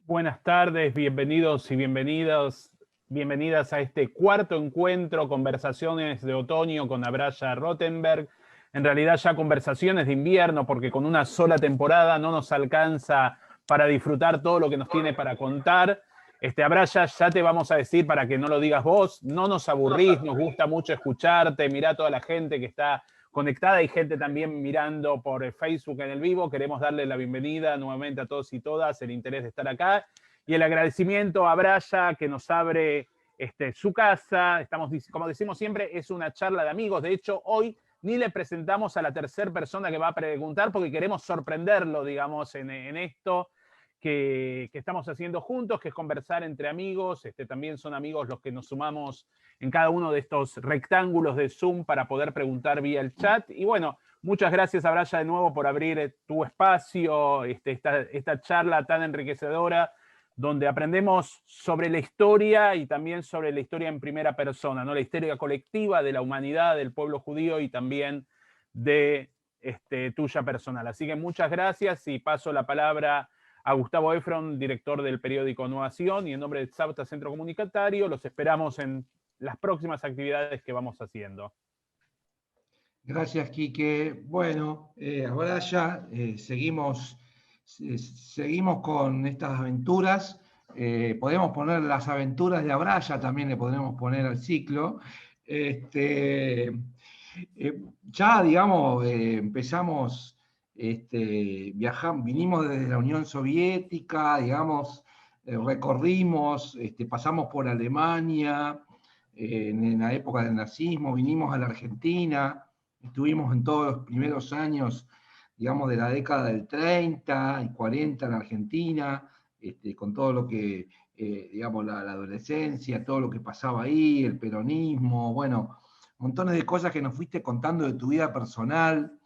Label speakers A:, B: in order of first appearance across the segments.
A: Buenas tardes, bienvenidos y bienvenidas a este cuarto encuentro, Conversaciones de Otoño con Abraya Rottenberg. En realidad ya conversaciones de invierno, porque con una sola temporada no nos alcanza para disfrutar todo lo que nos tiene para contar. Abraya, ya te vamos a decir para que no lo digas vos, no nos aburrís, nos gusta mucho escucharte, mirá toda la gente que está conectada y gente también mirando por Facebook en el vivo. Queremos darle la bienvenida nuevamente a todos y todas, el interés de estar acá y el agradecimiento a Braya que nos abre su casa. Estamos, como decimos siempre, es una charla de amigos. De hecho, hoy ni le presentamos a la tercera persona que va a preguntar porque queremos sorprenderlo, digamos, en esto que estamos haciendo juntos, que es conversar entre amigos. También son amigos los que nos sumamos en cada uno de estos rectángulos de Zoom para poder preguntar vía el chat. Y bueno, muchas gracias, Abraya, de nuevo por abrir tu espacio, esta charla tan enriquecedora, donde aprendemos sobre la historia y también sobre la historia en primera persona, ¿no? La historia colectiva de la humanidad, del pueblo judío y también de tuya personal. Así que muchas gracias y paso la palabra a Gustavo Efron, director del periódico Novación, y en nombre de Tzavta Centro Comunitario, los esperamos en las próximas actividades que vamos haciendo.
B: Gracias, Quique. Bueno, ahora ya seguimos con estas aventuras. Podemos poner las aventuras de Abraya, también le podemos poner al ciclo. Ya, digamos, empezamos, viajamos, vinimos desde la Unión Soviética, digamos, recorrimos, pasamos por Alemania, en la época del nazismo, vinimos a la Argentina, estuvimos en todos los primeros años, digamos, de la década del 30 y 40 en la Argentina, con todo lo que, digamos, la adolescencia, todo lo que pasaba ahí, el peronismo, bueno, montones de cosas que nos fuiste contando de tu vida personal.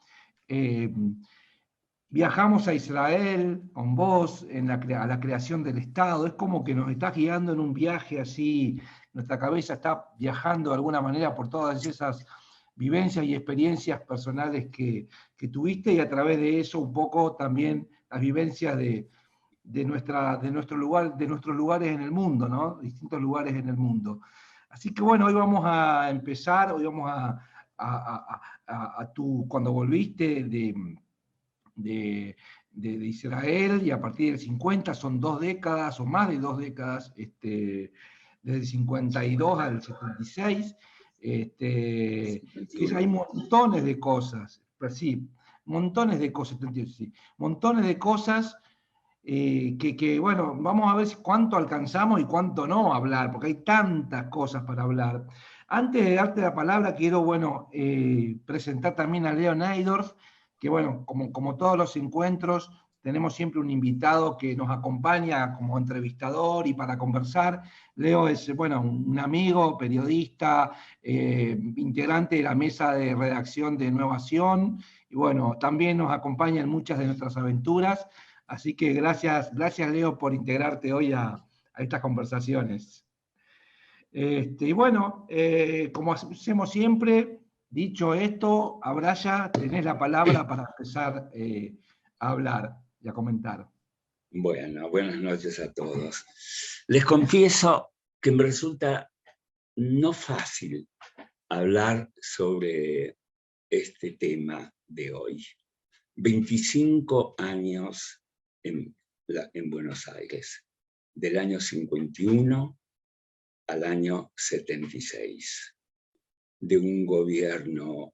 B: Viajamos a Israel con vos a la creación del Estado. Es como que nos estás guiando en un viaje así, nuestra cabeza está viajando de alguna manera por todas esas vivencias y experiencias personales que tuviste, y a través de eso un poco también las vivencias de nuestros lugares en el mundo, ¿no? Distintos lugares en el mundo. Así que bueno, hoy vamos a empezar, hoy vamos cuando volviste de Israel, y a partir del 50 son 2 décadas o más de 2 décadas, desde el 52 al 76, que hay montones de cosas, pero sí, montones de cosas, sí, montones de cosas bueno, vamos a ver cuánto alcanzamos y cuánto no hablar, porque hay tantas cosas para hablar. Antes de darte la palabra, quiero, bueno, presentar también a Leo Naidorf, que, bueno, como todos los encuentros, tenemos siempre un invitado que nos acompaña como entrevistador y para conversar. Leo es, bueno, un amigo, periodista, integrante de la mesa de redacción de Novación, y bueno, también nos acompaña en muchas de nuestras aventuras. Así que gracias Leo por integrarte hoy a estas conversaciones. Y bueno, como hacemos siempre, dicho esto, Abraya, tenés la palabra para empezar a hablar y a comentar.
C: Bueno, buenas noches a todos. Les confieso que me resulta no fácil hablar sobre este tema de hoy. 25 años en Buenos Aires, del año 51 al año 76, de un gobierno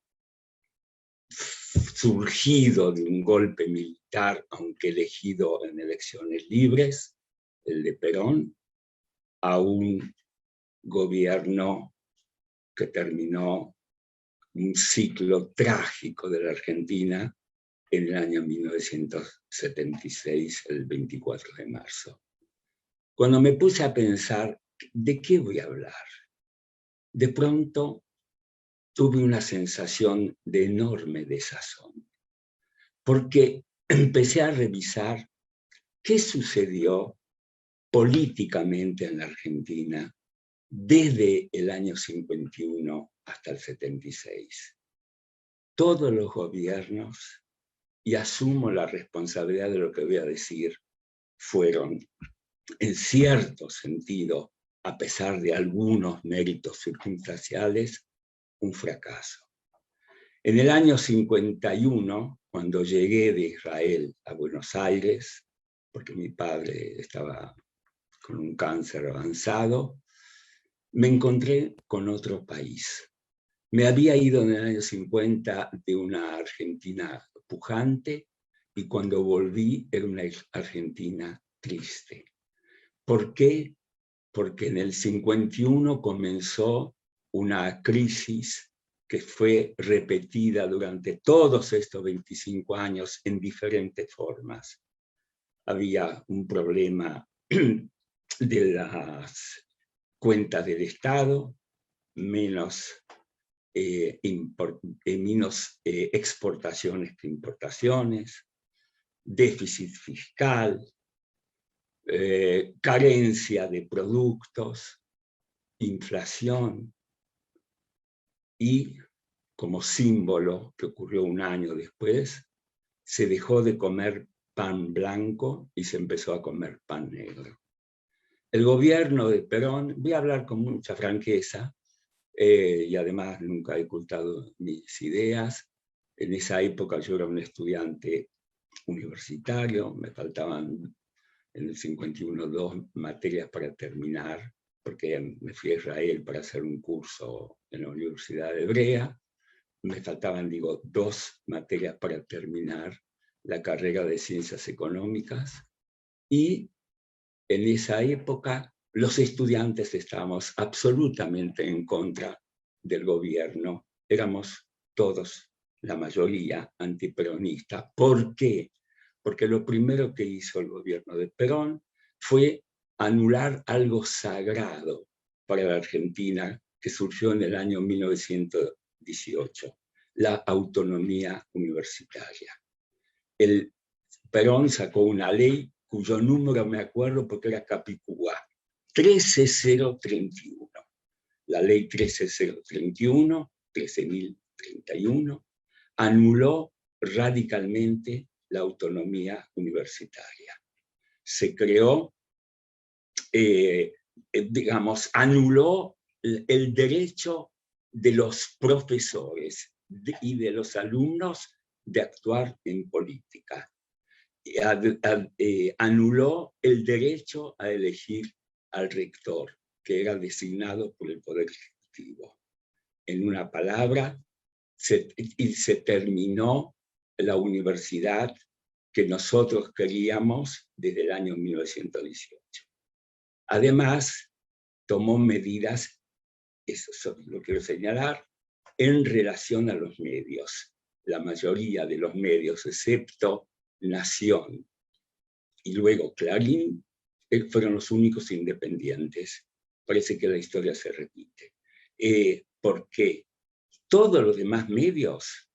C: surgido de un golpe militar, aunque elegido en elecciones libres, el de Perón, a un gobierno que terminó un ciclo trágico de la Argentina en el año 1976, el 24 de marzo. Cuando me puse a pensar, ¿de qué voy a hablar? De pronto tuve una sensación de enorme desazón, porque empecé a revisar qué sucedió políticamente en la Argentina desde el año 51 hasta el 76. Todos los gobiernos, y asumo la responsabilidad de lo que voy a decir, fueron en cierto sentido, a pesar de algunos méritos circunstanciales, un fracaso. En el año 51, cuando llegué de Israel a Buenos Aires, porque mi padre estaba con un cáncer avanzado, me encontré con otro país. Me había ido en el año 50 de una Argentina pujante y cuando volví era una Argentina triste. ¿Por qué? Porque en el 51 comenzó una crisis que fue repetida durante todos estos 25 años en diferentes formas. Había un problema de las cuentas del Estado, menos exportaciones que importaciones, déficit fiscal, carencia de productos, inflación, y como símbolo que ocurrió un año después, se dejó de comer pan blanco y se empezó a comer pan negro. El gobierno de Perón, voy a hablar con mucha franqueza, y además nunca he ocultado mis ideas. En esa época yo era un estudiante universitario, me faltaban en el 51 2 materias para terminar, porque me fui a Israel para hacer un curso en la Universidad Hebrea. Me faltaban, digo, 2 materias para terminar la carrera de Ciencias Económicas. Y en esa época los estudiantes estábamos absolutamente en contra del gobierno. Éramos todos, la mayoría, antiperonista. ¿Por qué? Porque lo primero que hizo el gobierno de Perón fue anular algo sagrado para la Argentina que surgió en el año 1918, la autonomía universitaria. El Perón sacó una ley cuyo número me acuerdo porque era Capicúa, 13031. La ley 13031, 13031, anuló radicalmente la autonomía universitaria. Se creó, digamos, anuló el derecho de los profesores y de los alumnos de actuar en política. Anuló el derecho a elegir al rector, que era designado por el Poder Ejecutivo. En una palabra, se terminó la universidad que nosotros queríamos desde el año 1918. Además, tomó medidas, eso lo quiero señalar, en relación a los medios. La mayoría de los medios, excepto Nación y luego Clarín, fueron los únicos independientes. Parece que la historia se repite. ¿Por qué? Todos los demás medios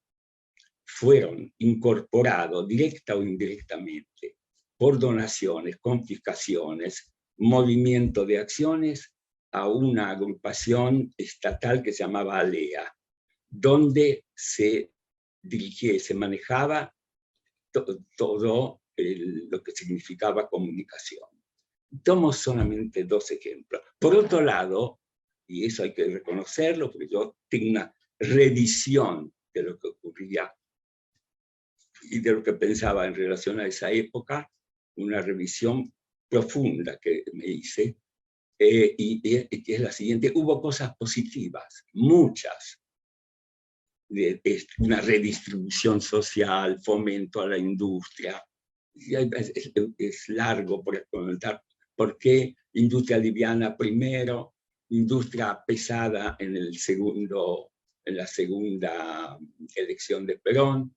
C: fueron incorporados, directa o indirectamente, por donaciones, confiscaciones, movimiento de acciones, a una agrupación estatal que se llamaba ALEA, donde se dirigía y se manejaba todo lo que significaba comunicación. Tomo solamente 2 ejemplos. Por otro lado, y eso hay que reconocerlo, porque yo tengo una revisión de lo que ocurría y de lo que pensaba en relación a esa época, una revisión profunda que me hice, y que es la siguiente: hubo cosas positivas, muchas, una redistribución social, fomento a la industria. Es largo por comentar por qué industria liviana primero, industria pesada en la segunda elección de Perón,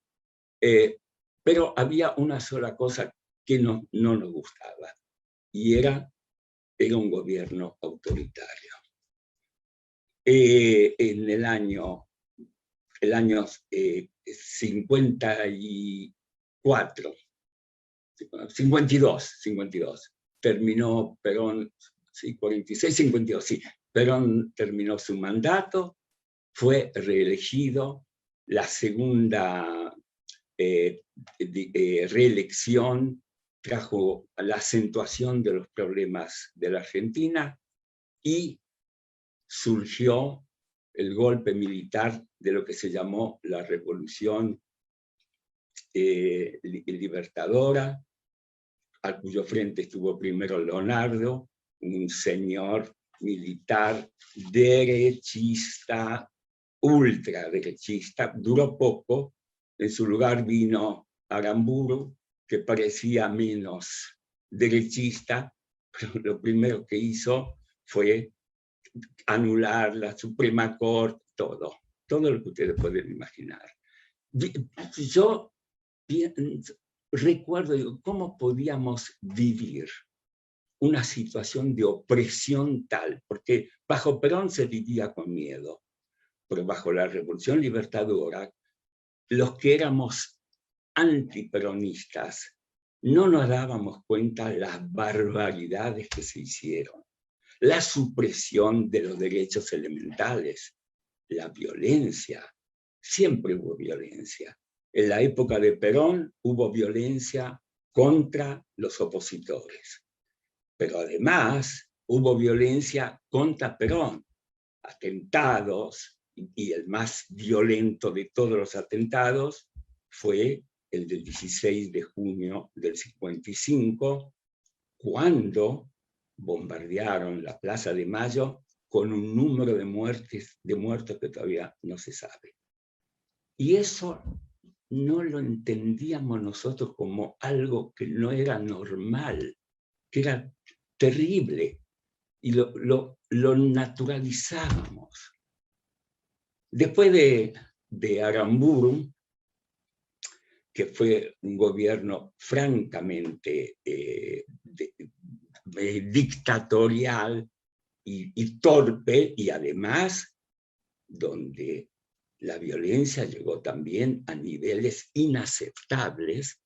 C: pero había una sola cosa que no nos gustaba, y era un gobierno autoritario. En el año 52, terminó Perón, sí, 46, 52, sí, Perón terminó su mandato, fue reelegido, la segunda reelección trajo la acentuación de los problemas de la Argentina y surgió el golpe militar de lo que se llamó la Revolución Libertadora, al cuyo frente estuvo primero Leonardo, un señor militar derechista, ultraderechista, duró poco. En su lugar vino Aramburu, que parecía menos derechista, pero lo primero que hizo fue anular la Suprema Corte, todo lo que ustedes pueden imaginar. Yo recuerdo, digo, ¿cómo podíamos vivir una situación de opresión tal? Porque bajo Perón se vivía con miedo, pero bajo la Revolución Libertadora, los que éramos antiperonistas no nos dábamos cuenta de las barbaridades que se hicieron. La supresión de los derechos elementales, la violencia, siempre hubo violencia. En la época de Perón hubo violencia contra los opositores, pero además hubo violencia contra Perón, atentados, y el más violento de todos los atentados fue el del 16 de junio del 55, cuando bombardearon la Plaza de Mayo con un número de muertos que todavía no se sabe. Y eso no lo entendíamos nosotros como algo que no era normal, que era terrible, y lo naturalizábamos. Después de Aramburu, que fue un gobierno francamente dictatorial y torpe, y además donde la violencia llegó también a niveles inaceptables,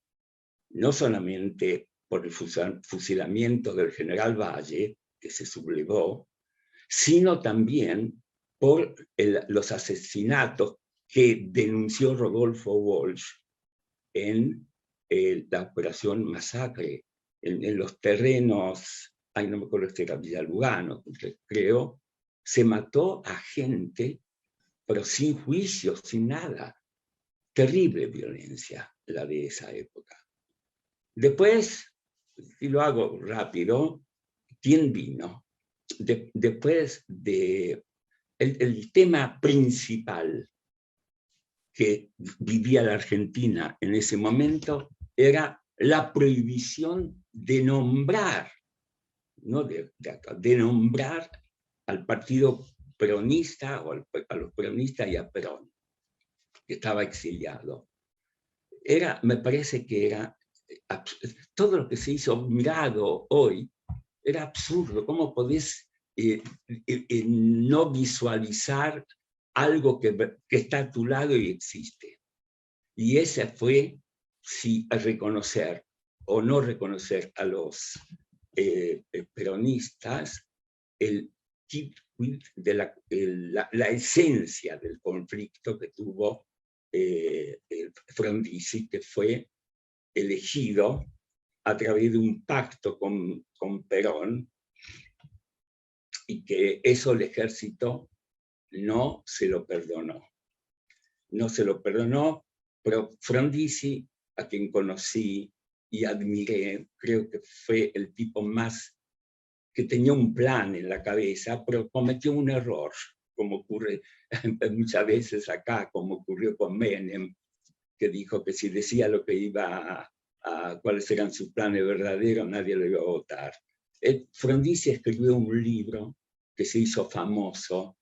C: no solamente por el fusilamiento del general Valle, que se sublevó, sino también por los asesinatos que denunció Rodolfo Walsh en la Operación Masacre, en los terrenos, no me acuerdo si era Villa Lugano, creo, se mató a gente, pero sin juicio, sin nada. Terrible violencia la de esa época. Después, y lo hago rápido, ¿quién vino? Después de... El tema principal que vivía la Argentina en ese momento era la prohibición de nombrar, no de nombrar al partido peronista o a los peronistas y a Perón, que estaba exiliado. Me parece que era todo lo que se hizo mirado hoy era absurdo. ¿Cómo podés no visualizar algo que está a tu lado y existe? Y ese fue, si reconocer o no reconocer a los peronistas, el de la esencia del conflicto que tuvo Frondizi, que fue elegido a través de un pacto con Perón, y que eso el ejército no se lo perdonó. No se lo perdonó, pero Frondizi, a quien conocí y admiré, creo que fue el tipo más que tenía un plan en la cabeza, pero cometió un error, como ocurre muchas veces acá, como ocurrió con Menem, que dijo que si decía lo que iba a cuáles eran sus planes verdaderos, nadie lo iba a votar. Frondizi escribió un libro que se hizo famoso,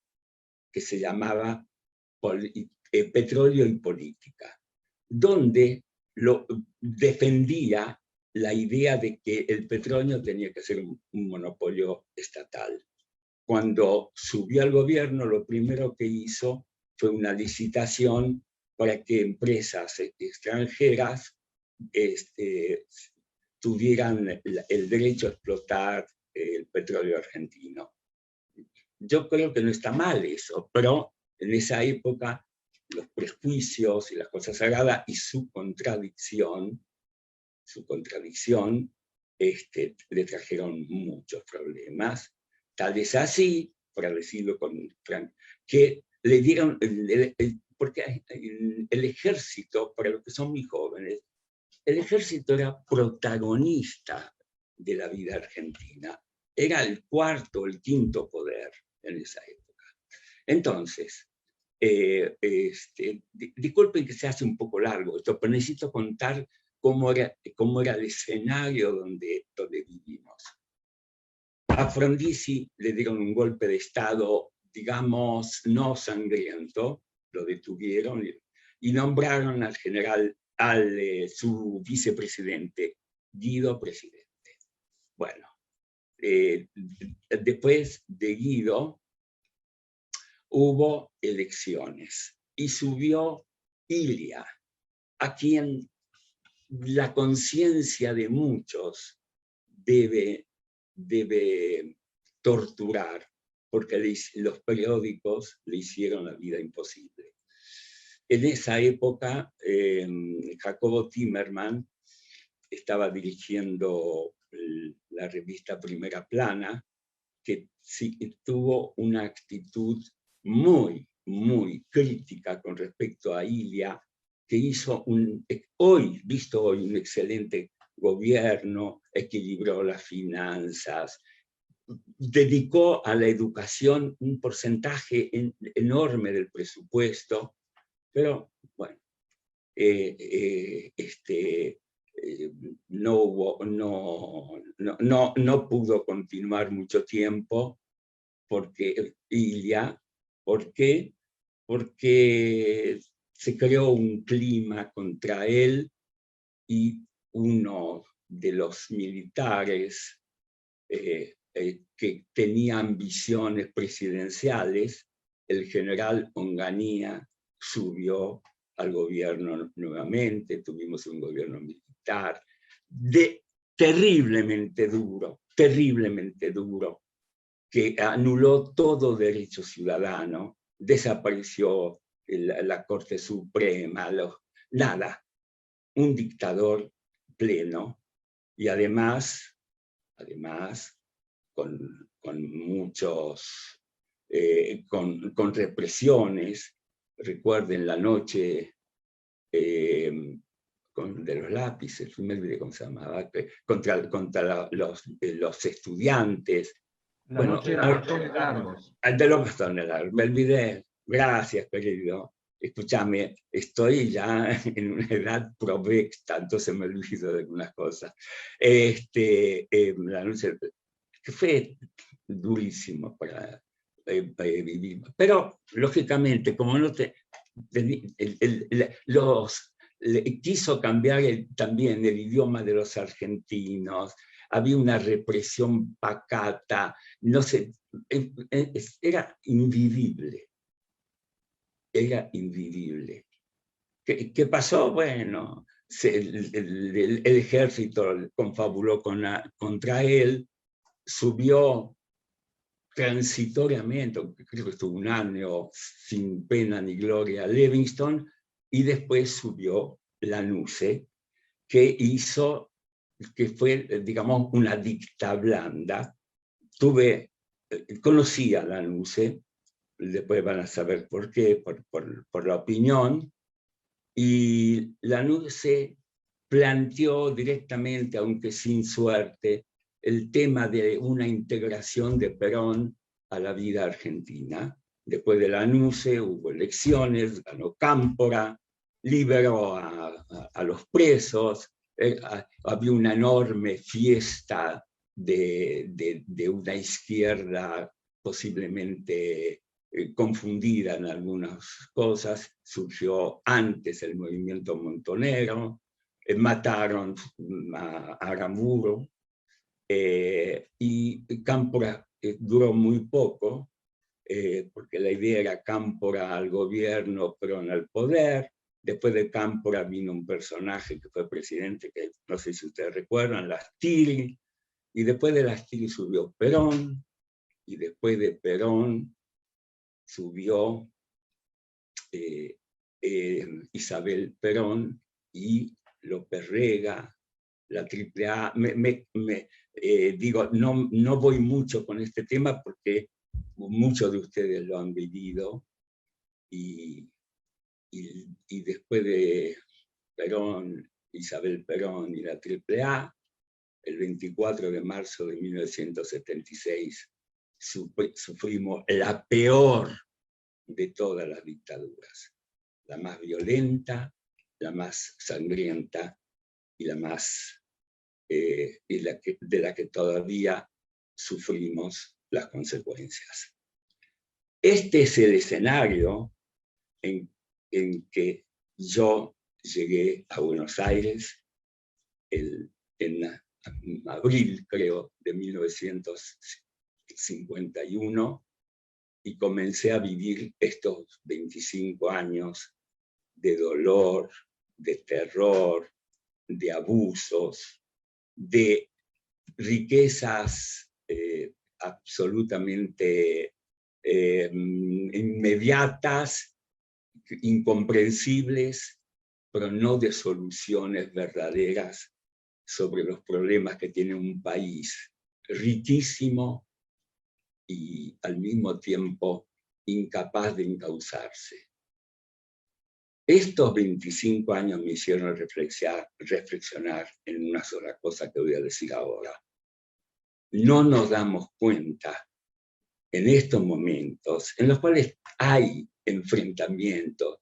C: que se llamaba Petróleo y Política, donde defendía la idea de que el petróleo tenía que ser un monopolio estatal. Cuando subió al gobierno, lo primero que hizo fue una licitación para que empresas extranjeras tuvieran el derecho a explotar el petróleo argentino. Yo creo que no está mal eso, pero en esa época los prejuicios y las cosas sagradas y su contradicción su contradicción, le trajeron muchos problemas, tal vez así, para decirlo con Frank, que le dieron, porque el ejército, para los que son muy jóvenes, el ejército era protagonista de la vida argentina, era el cuarto, el quinto poder en esa época. Entonces, disculpen que se hace un poco largo esto, pero necesito contar cómo era el escenario donde vivimos. A Frondizi le dieron un golpe de Estado, digamos, no sangriento, lo detuvieron y nombraron al general, su vicepresidente, Guido presidente. Bueno, después de Guido hubo elecciones y subió Ilia, a quien la conciencia de muchos debe torturar, porque los periódicos le hicieron la vida imposible. En esa época, Jacobo Timerman estaba dirigiendo la revista Primera Plana, que sí, tuvo una actitud muy, muy crítica con respecto a Ilia, que hizo visto hoy, un excelente gobierno, equilibró las finanzas, dedicó a la educación un porcentaje enorme del presupuesto, pero bueno, no pudo continuar mucho tiempo porque Ilia, ¿por qué? Porque se creó un clima contra él y uno de los militares que tenía ambiciones presidenciales, el general Onganía, subió al gobierno nuevamente, tuvimos un gobierno militar terriblemente duro, que anuló todo derecho ciudadano, desapareció la Corte Suprema, nada, un dictador pleno, y además con muchos, con represiones. Recuerden la noche de los lápices, me olvidé cómo se llamaba, contra los estudiantes.
B: La noche de los bastones largos.
C: De los bastones largos, me olvidé. Gracias, querido. Escúchame, estoy ya en una edad provecta, entonces me olvido de algunas cosas. La noche, que fue durísimo para vivir. Pero, lógicamente, como no quiso cambiar también el idioma de los argentinos, había una represión pacata, no sé, era invivible. Era invivible. ¿Qué pasó? Bueno, el ejército confabuló contra él, subió transitoriamente, creo que estuvo un año sin pena ni gloria, a Livingston, y después subió Lanusse, que fue, digamos, una dicta blanda. Conocí a Lanusse, después van a saber por qué, por la opinión, y Lanusse planteó directamente, aunque sin suerte, el tema de una integración de Perón a la vida argentina. Después de Lanusse hubo elecciones, ganó Cámpora, liberó a los presos, había una enorme fiesta de una izquierda posiblemente confundida en algunas cosas. Surgió antes el movimiento montonero, mataron a Aramuro, y Cámpora duró muy poco, porque la idea era Cámpora al gobierno, Perón al poder. Después de Cámpora vino un personaje que fue presidente, que no sé si ustedes recuerdan, Lastiri, y después de Lastiri subió Perón, y después de Perón subió Isabel Perón y López Rega, la AAA. Digo, no voy mucho con este tema porque muchos de ustedes lo han vivido, y después de Perón, Isabel Perón y la AAA, el 24 de marzo de 1976 sufrimos la peor de todas las dictaduras, la más violenta, la más sangrienta y la más de la que todavía sufrimos las consecuencias. Este es el escenario en que yo llegué a Buenos Aires en abril, creo, de 1951, y comencé a vivir estos 25 años de dolor, de terror, de abusos, de riquezas absolutamente inmediatas, incomprensibles, pero no de soluciones verdaderas sobre los problemas que tiene un país riquísimo y al mismo tiempo incapaz de encauzarse. Estos 25 años me hicieron reflexionar en una sola cosa que voy a decir ahora. No nos damos cuenta en estos momentos en los cuales hay enfrentamiento.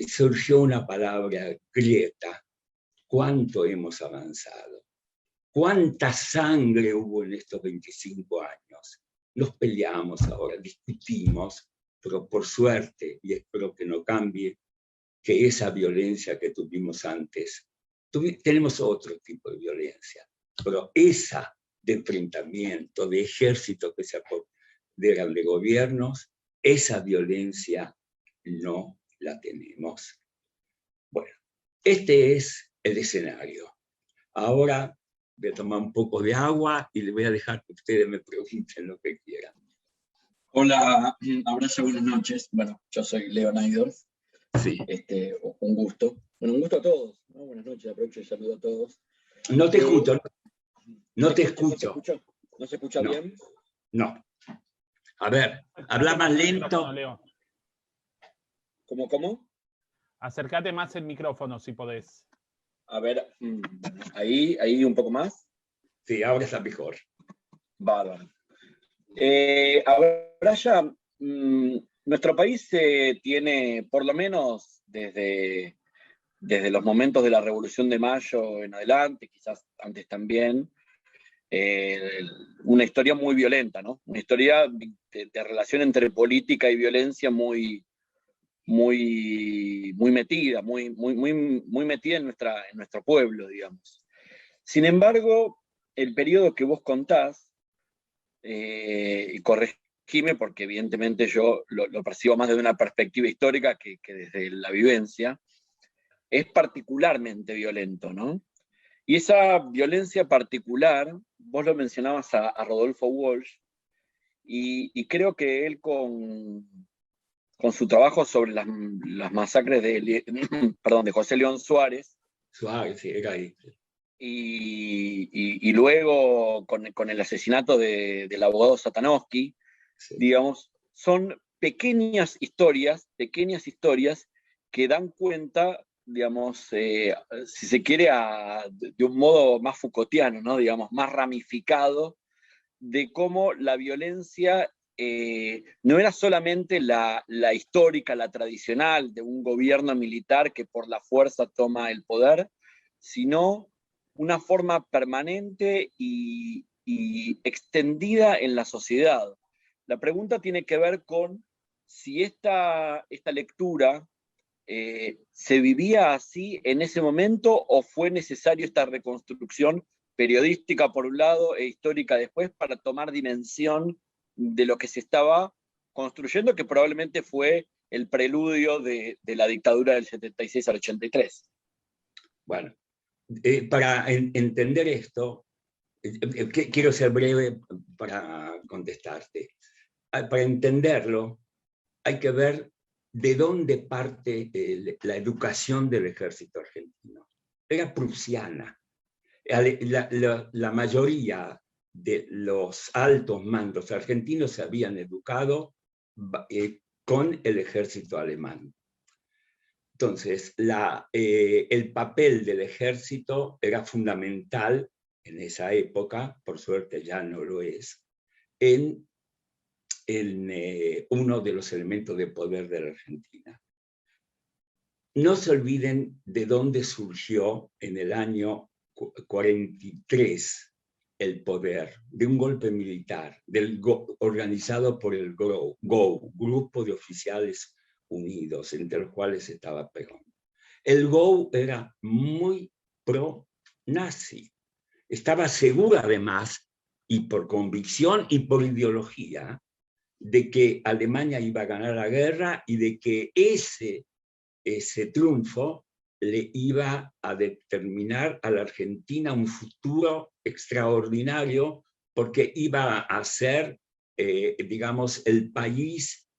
C: Surgió una palabra grieta. ¿Cuánto hemos avanzado? ¿Cuánta sangre hubo en estos 25 años? Nos peleamos ahora, discutimos, pero por suerte, y espero que no cambie, que esa violencia que tuvimos antes, tenemos otro tipo de violencia, pero esa de enfrentamiento, de ejércitos que se apoderan de gobiernos, esa violencia no la tenemos. Bueno, este es el escenario. Ahora voy a tomar un poco de agua y les voy a dejar que ustedes me pregunten lo que quieran.
D: Hola, Abraya, buenas noches. Bueno, yo soy Leo Naidorf.
C: Sí.
D: Un gusto. Bueno, un gusto a todos, ¿no? Buenas noches, aprovecho y saludo a todos.
C: No te escucho. No te escucho.
D: ¿No se escucha bien?
C: No. A ver, habla más lento.
D: ¿Cómo?
A: Acércate más el micrófono si podés.
D: A ver, ahí un poco más.
C: Sí, ahora está mejor.
D: Bárbaro. Abraya, nuestro país tiene, por lo menos desde los momentos de la Revolución de Mayo en adelante, quizás antes también, una historia muy violenta, ¿no? Una historia de relación entre política y violencia muy metida, muy metida en nuestro pueblo, digamos. Sin embargo, el periodo que vos contás, y corregime porque evidentemente yo lo percibo más desde una perspectiva histórica que desde la vivencia, es particularmente violento, ¿no? Y esa violencia particular, vos lo mencionabas a Rodolfo Walsh, y creo que él con su trabajo sobre las masacres de José León Suárez.
C: Suárez, sí, era ahí.
D: Y luego con el asesinato del abogado Satanowski, sí, digamos, son pequeñas historias que dan cuenta, digamos, si se quiere, de un modo más Foucaultiano, ¿no? Digamos, más ramificado, de cómo la violencia no era solamente la histórica, la tradicional, de un gobierno militar que por la fuerza toma el poder, sino una forma permanente y extendida en la sociedad. La pregunta tiene que ver con si esta lectura se vivía así en ese momento o fue necesario esta reconstrucción periodística por un lado e histórica después para tomar dimensión de lo que se estaba construyendo, que probablemente fue el preludio de la dictadura del 76 al 83.
C: Bueno, para entender esto, quiero ser breve para contestarte. Para entenderlo, hay que ver de dónde parte la educación del ejército argentino. Era prusiana. La mayoría de los altos mandos argentinos se habían educado con el ejército alemán. Entonces, el papel del ejército era fundamental en esa época, por suerte ya no lo es, en uno de los elementos de poder de la Argentina. No se olviden de dónde surgió en el año 43 el poder, de un golpe militar organizado por el GO, Grupo de Oficiales Unidos, entre los cuales estaba Perón. El GO era muy pro-nazi. Estaba seguro, además, y por convicción y por ideología, de que Alemania iba a ganar la guerra y de que ese triunfo le iba a determinar a la Argentina un futuro extraordinario, porque iba a ser, digamos, el país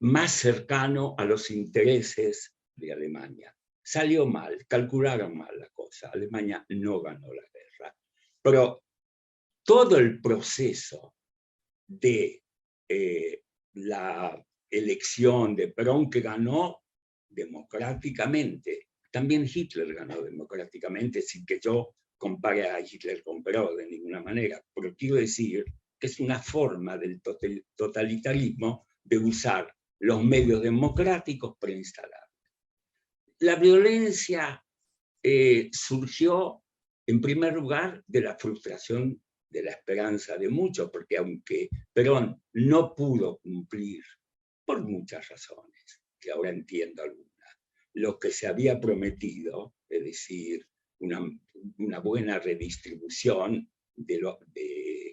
C: más cercano a los intereses de Alemania. Salió mal, calcularon mal la cosa. Alemania no ganó la guerra. Pero todo el proceso de la elección de Perón, que ganó democráticamente, también Hitler ganó democráticamente, sin que yo compare a Hitler con Perón de ninguna manera, pero quiero decir que es una forma del totalitarismo de usar los medios democráticos preinstalados. La violencia surgió, en primer lugar, de la frustración de la esperanza de muchos, porque aunque Perón no pudo cumplir, por muchas razones, que ahora entiendo algunas, lo que se había prometido, es decir, una buena redistribución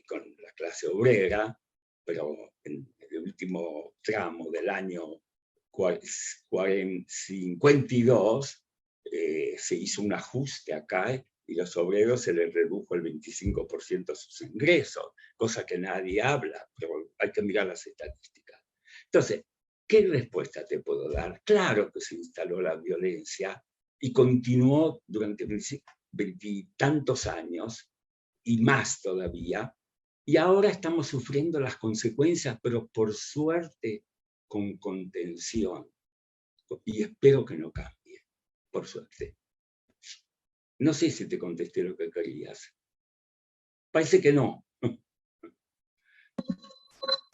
C: con la clase obrera, pero en el último tramo del año 52 se hizo un ajuste acá y los obreros se les redujo el 25% sus ingresos, cosa que nadie habla, pero hay que mirar las estadísticas. Entonces, ¿qué respuesta te puedo dar? Claro que se instaló la violencia y continuó durante 20 tantos años y más todavía, y ahora estamos sufriendo las consecuencias, pero por suerte con contención, y espero que no cambie, por suerte. No sé si te contesté lo que querías. Parece que no.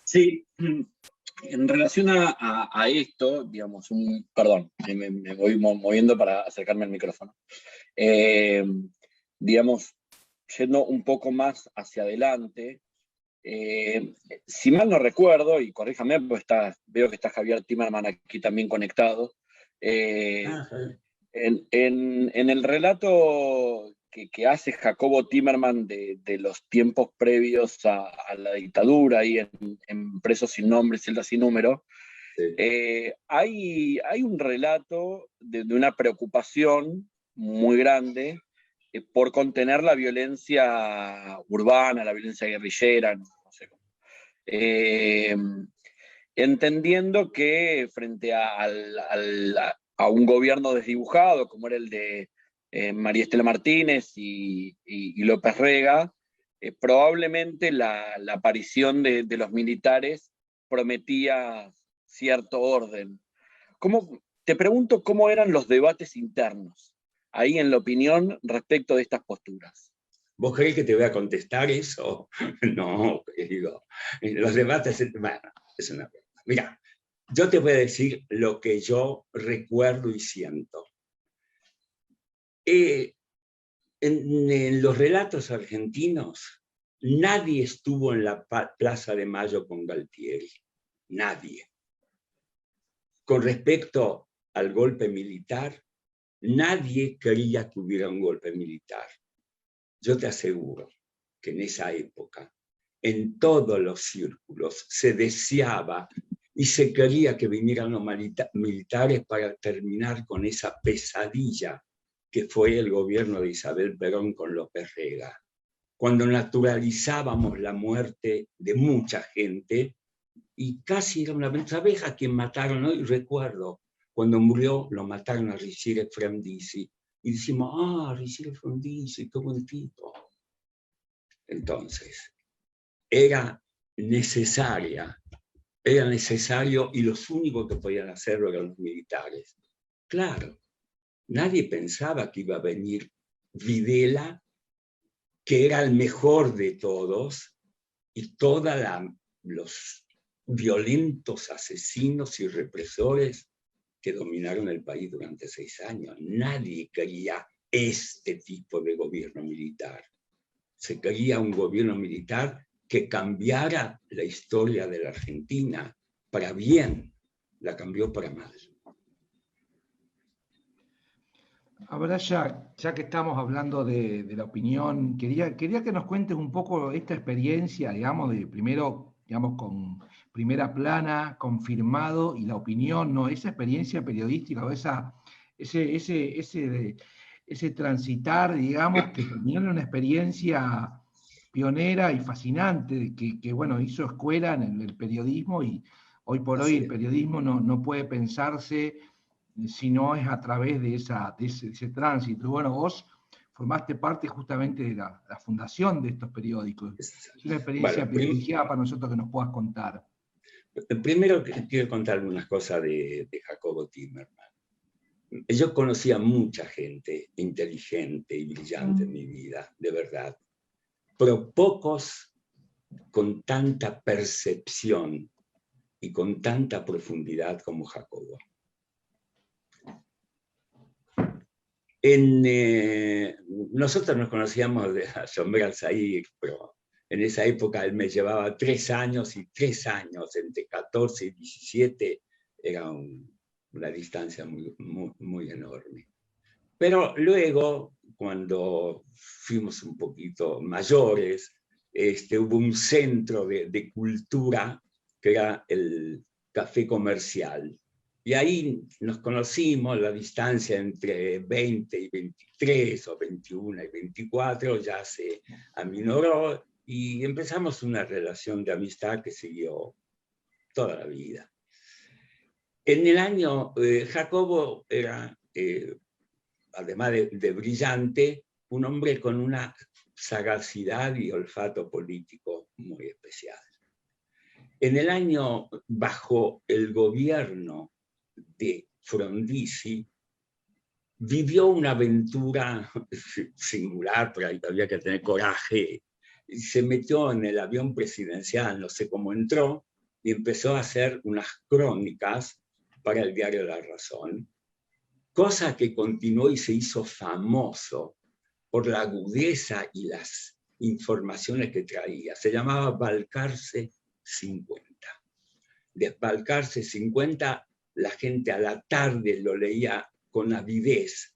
D: Sí, en relación a esto, digamos, perdón, me voy moviendo para acercarme al micrófono. Digamos, yendo un poco más hacia adelante, si mal no recuerdo, y corríjame, pues veo que está Javier Timerman aquí también conectado, en el relato que hace Jacobo Timerman de los tiempos previos a la dictadura, ahí en Presos sin nombre, celdas sin número, sí. Hay un relato de una preocupación muy grande por contener la violencia urbana, la violencia guerrillera, no sé cómo. Entendiendo que frente a un gobierno desdibujado, como era el de María Estela Martínez y López Rega, probablemente la aparición de los militares prometía cierto orden. Te pregunto cómo eran los debates internos ahí en la opinión respecto de estas posturas.
C: ¿Vos creés que te voy a contestar eso? No, querido. Los debates, bueno, es una broma. Mira, yo te voy a decir lo que yo recuerdo y siento. En los relatos argentinos, nadie estuvo en la Plaza de Mayo con Galtieri. Nadie. Con respecto al golpe militar, nadie quería que hubiera un golpe militar. Yo te aseguro que en esa época, en todos los círculos, se deseaba y se quería que vinieran los militares para terminar con esa pesadilla que fue el gobierno de Isabel Perón con López Rega. Cuando naturalizábamos la muerte de mucha gente, y casi era una... ¿Sabes a quién mataron hoy? Recuerdo, cuando murió, lo mataron a Ricciere Frondizi, y decimos, ah, Ricciardo Frondizi, qué buen tipo. Entonces, era necesario, y los únicos que podían hacerlo eran los militares. Claro, nadie pensaba que iba a venir Videla, que era el mejor de todos, y todos los violentos asesinos y represores que dominaron el país durante 6 años. Nadie quería este tipo de gobierno militar. Se quería un gobierno militar que cambiara la historia de la Argentina para bien, la cambió para mal.
B: Ahora ya que estamos hablando de la opinión, quería que nos cuentes un poco esta experiencia, digamos, de primero, digamos, con Primera Plana, confirmado, y la opinión, ¿no? Esa experiencia periodística, o ese transitar, digamos, que terminó en una experiencia pionera y fascinante, que bueno, hizo escuela en el periodismo, y hoy por hoy el periodismo no puede pensarse si no es a través de ese tránsito. Bueno, vos formaste parte justamente de la fundación de estos periódicos. Es una experiencia privilegiada para nosotros que nos puedas contar.
C: Primero quiero contar algunas cosas de Jacobo Timerman. Yo conocí a mucha gente inteligente y brillante en mi vida, de verdad, pero pocos con tanta percepción y con tanta profundidad como Jacobo. Nosotros nos conocíamos de Sombra Alzair, pero en esa época él me llevaba 3 años, y 3 años, entre 14 y 17, era una distancia muy enorme. Pero luego, cuando fuimos un poquito mayores, hubo un centro de cultura que era el Café Comercial. Y ahí nos conocimos, la distancia entre 20 y 23, o 21 y 24, ya se aminoró, y empezamos una relación de amistad que siguió toda la vida. En el año, Jacobo era, además de brillante, un hombre con una sagacidad y olfato político muy especial. En el año, bajo el gobierno de Frondizi, vivió una aventura singular, pero había que tener coraje. Se metió en el avión presidencial, no sé cómo entró, y empezó a hacer unas crónicas para el diario La Razón, cosa que continuó y se hizo famoso por la agudeza y las informaciones que traía. Se llamaba Balcarce 50. De Balcarce 50, la gente a la tarde lo leía con avidez,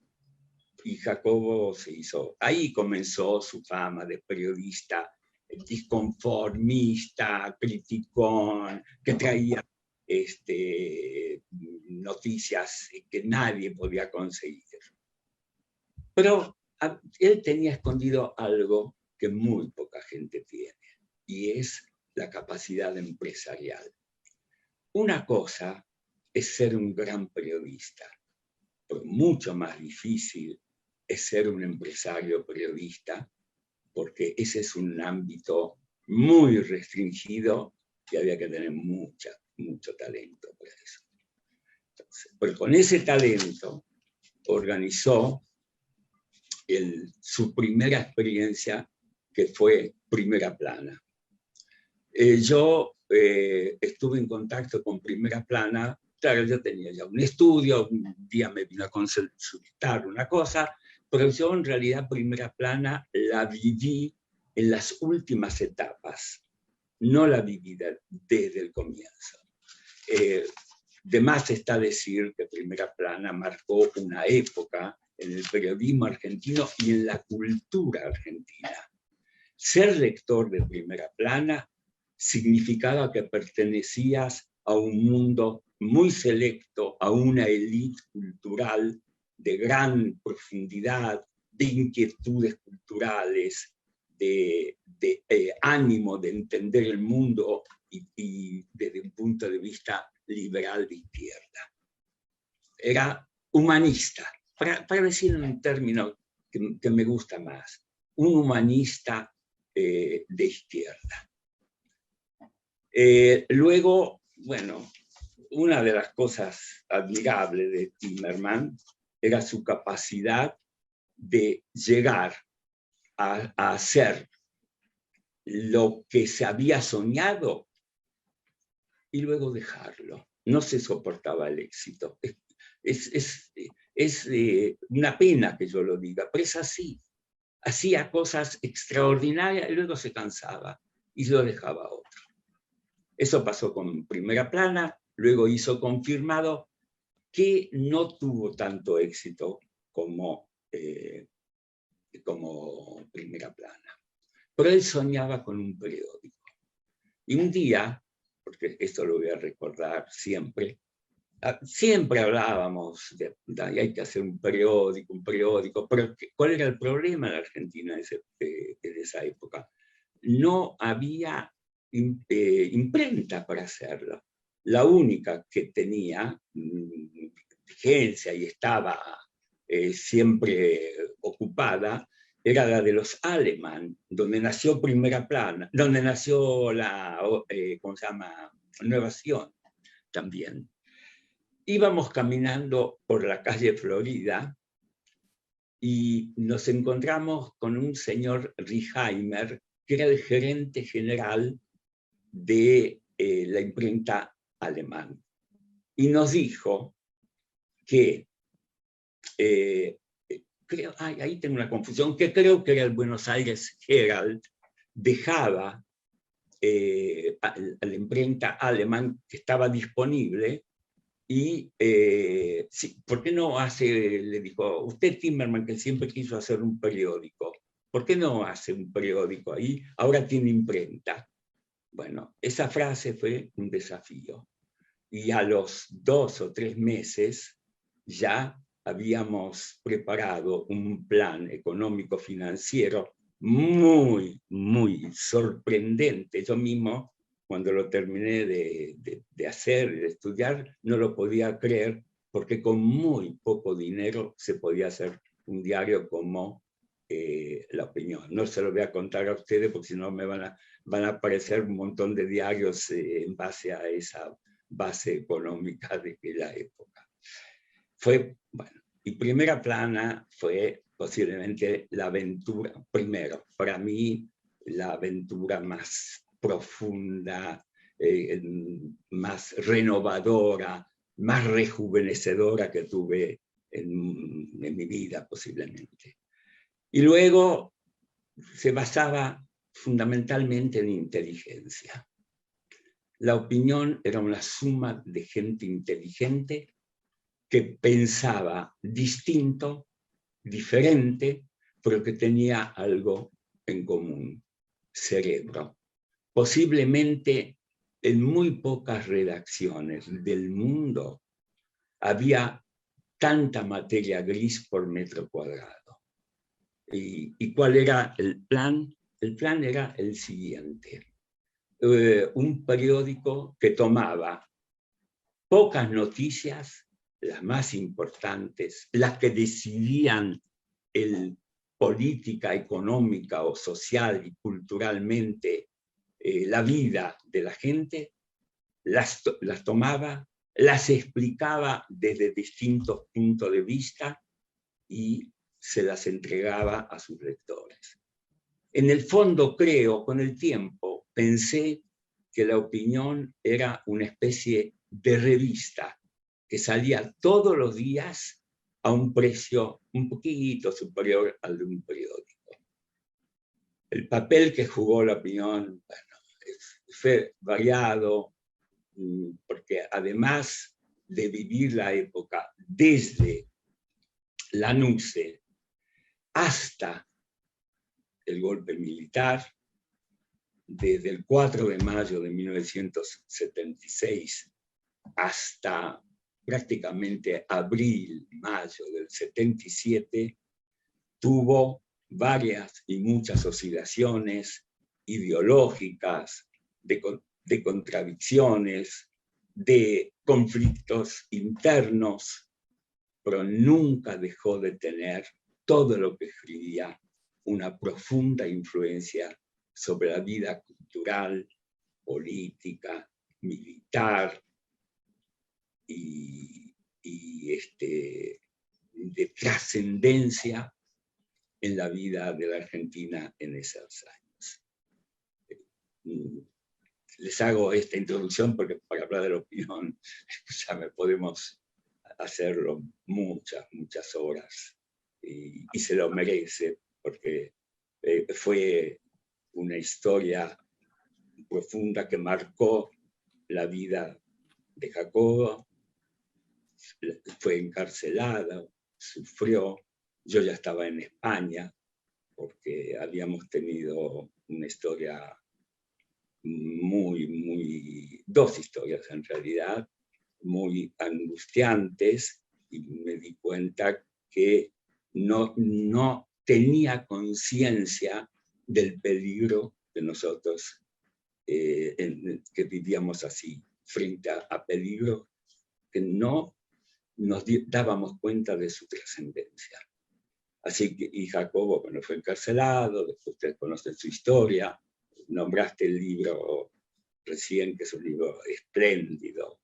C: y Jacobo se hizo. Ahí comenzó su fama de periodista disconformista, criticón, que traía noticias que nadie podía conseguir. Pero él tenía escondido algo que muy poca gente tiene, y es la capacidad empresarial. Una cosa es ser un gran periodista, pero mucho más difícil es ser un empresario periodista, porque ese es un ámbito muy restringido y había que tener mucho talento para eso. Entonces, pero con ese talento organizó su primera experiencia, que fue Primera Plana. Yo estuve en contacto con Primera Plana. Claro, yo tenía ya un estudio, un día me vino a consultar una cosa, pero yo en realidad Primera Plana la viví en las últimas etapas, no la viví desde el comienzo. De más está decir que Primera Plana marcó una época en el periodismo argentino y en la cultura argentina. Ser lector de Primera Plana significaba que pertenecías a un mundo muy selecto, a una élite cultural de gran profundidad, de inquietudes culturales, de ánimo de entender el mundo y desde un punto de vista liberal de izquierda. Era humanista, para decir un término que me gusta más, un humanista de izquierda. Luego, bueno, una de las cosas admirables de Timerman era su capacidad de llegar a hacer lo que se había soñado y luego dejarlo. No se soportaba el éxito. Es una pena que yo lo diga, pero es así. Hacía cosas extraordinarias y luego se cansaba y lo dejaba a otro. Eso pasó con Primera Plana, luego hizo Confirmado, que no tuvo tanto éxito como Primera Plana. Pero él soñaba con un periódico. Y un día, porque esto lo voy a recordar siempre hablábamos de hay que hacer un periódico, pero ¿cuál era el problema en la Argentina de esa época? No había imprenta para hacerlo. La única que tenía vigencia y estaba siempre ocupada era la de los Alemán, donde nació Primera Plana, donde nació la ¿cómo se llama? Nueva Sion también. Íbamos caminando por la calle Florida y nos encontramos con un señor Rieheimer, que era el gerente general de la imprenta alemán. Y nos dijo que, ahí tengo una confusión, que creo que era el Buenos Aires Herald, dejaba a la imprenta alemán que estaba disponible. Y sí, ¿por qué no hace, le dijo, usted Timerman, que siempre quiso hacer un periódico, ¿por qué no hace un periódico ahí? Ahora tiene imprenta. Bueno, esa frase fue un desafío. Y a los 2 o 3 meses ya habíamos preparado un plan económico-financiero muy, muy sorprendente. Yo mismo, cuando lo terminé de hacer, de estudiar, no lo podía creer, porque con muy poco dinero se podía hacer un diario como La Opinión. No se lo voy a contar a ustedes, porque si no me van a aparecer un montón de diarios en base a esa base económica de la época. Fue, bueno, y Primera Plana fue posiblemente la aventura, primero, para mí, la aventura más profunda, más renovadora, más rejuvenecedora que tuve en mi vida, posiblemente. Y luego se basaba fundamentalmente en inteligencia. La Opinión era una suma de gente inteligente que pensaba distinto, diferente, pero que tenía algo en común: cerebro. Posiblemente en muy pocas redacciones del mundo había tanta materia gris por metro cuadrado. ¿Y cuál era el plan? El plan era el siguiente. Un periódico que tomaba pocas noticias, las más importantes, las que decidían política, económica o social y culturalmente la vida de la gente, las tomaba, las explicaba desde distintos puntos de vista y se las entregaba a sus lectores. En el fondo, creo, con el tiempo, pensé que La Opinión era una especie de revista que salía todos los días a un precio un poquito superior al de un periódico. El papel que jugó La Opinión, bueno, fue variado, porque además de vivir la época desde la NUCE hasta el golpe militar, desde el 4 de mayo de 1976 hasta prácticamente abril, mayo del 77, tuvo varias y muchas oscilaciones ideológicas, de contradicciones, de conflictos internos, pero nunca dejó de tener todo lo que escribía una profunda influencia sobre la vida cultural, política, militar y de trascendencia en la vida de la Argentina en esos años. Les hago esta introducción porque para hablar de la opinión ya me podemos hacerlo muchas horas y se lo merece porque fue una historia profunda que marcó la vida de Jacobo. Fue encarcelado, sufrió. Yo ya estaba en España porque habíamos tenido una historia dos historias en realidad, muy angustiantes, y me di cuenta que no tenía conciencia del peligro de nosotros que vivíamos así, frente a peligro que no nos dábamos cuenta de su trascendencia. Así que, y Jacobo, bueno, fue encarcelado, después ustedes conocen su historia, nombraste el libro recién, que es un libro espléndido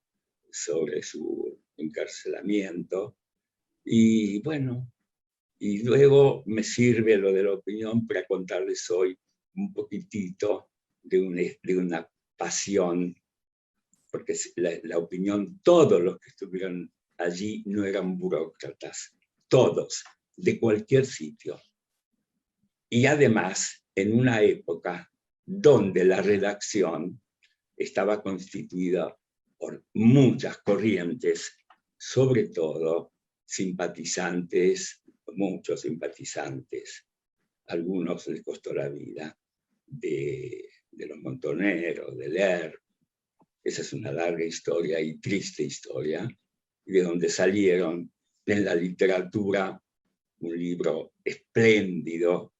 C: sobre su encarcelamiento, y bueno, y luego me sirve lo de la opinión para contarles hoy un poquitito de una pasión, porque la opinión, todos los que estuvieron allí no eran burócratas, todos, de cualquier sitio. Y además, en una época donde la redacción estaba constituida por muchas corrientes, sobre todo simpatizantes, muchos simpatizantes, algunos les costó la vida, de los Montoneros, de Lerner. Esa es una larga historia y triste historia, de donde salieron en la literatura un libro espléndido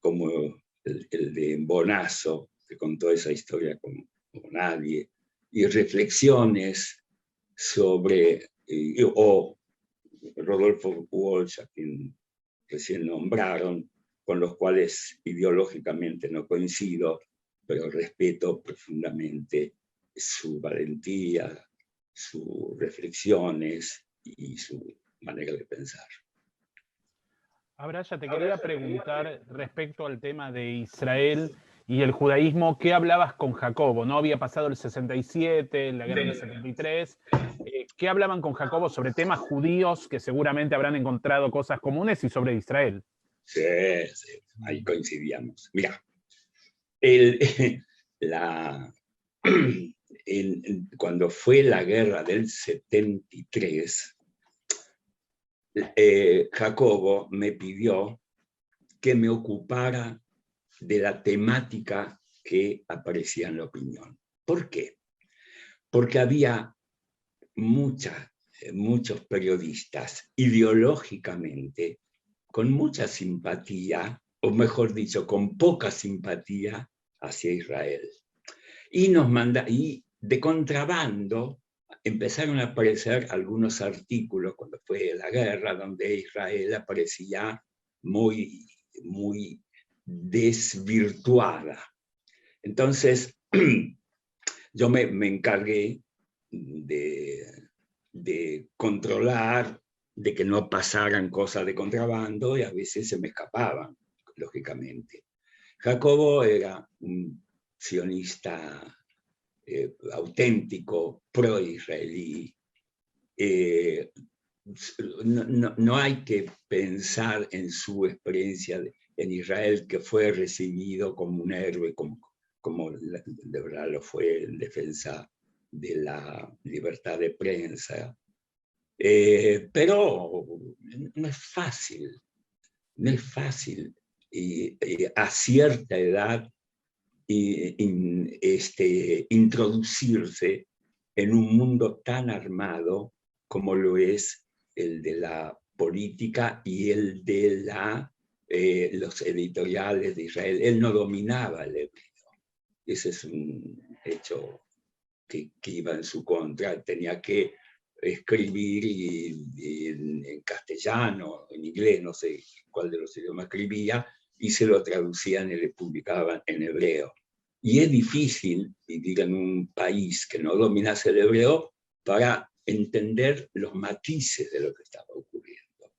C: como el de Bonazo, que contó esa historia como nadie, y reflexiones sobre, o Rodolfo Walsh, a quien recién nombraron, con los cuales ideológicamente no coincido, pero respeto profundamente su valentía, sus reflexiones y su manera de pensar.
A: Abraya, te quería preguntar respecto al tema de Israel y el judaísmo, ¿qué hablabas con Jacobo? ¿No había pasado el 67, la guerra del 73? ¿Qué hablaban con Jacobo sobre temas judíos que seguramente habrán encontrado cosas comunes y sobre Israel?
C: Sí, ahí coincidíamos. Mira, cuando fue la guerra del 73, Jacobo me pidió que me ocupara de la temática que aparecía en la opinión. ¿Por qué? Porque había muchos periodistas ideológicamente con mucha simpatía, o mejor dicho, con poca simpatía hacia Israel. Y de contrabando empezaron a aparecer algunos artículos cuando fue la guerra, donde Israel aparecía muy desvirtuada. Entonces, yo me encargué de controlar, de que no pasaran cosas de contrabando, y a veces se me escapaban, lógicamente. Jacobo era un sionista auténtico, pro-israelí. No hay que pensar en su experiencia en Israel, que fue recibido como un héroe, como de verdad lo fue en defensa de la libertad de prensa. Pero no es fácil, y a cierta edad introducirse en un mundo tan armado como lo es el de la política y el de los editoriales de Israel. Él no dominaba el hebreo. Ese es un hecho que iba en su contra. Tenía que escribir en castellano, en inglés, no sé cuál de los idiomas escribía, y se lo traducían y le publicaban en hebreo. Y es difícil vivir en un país que no dominase el hebreo para entender los matices de lo que estaba ocurriendo.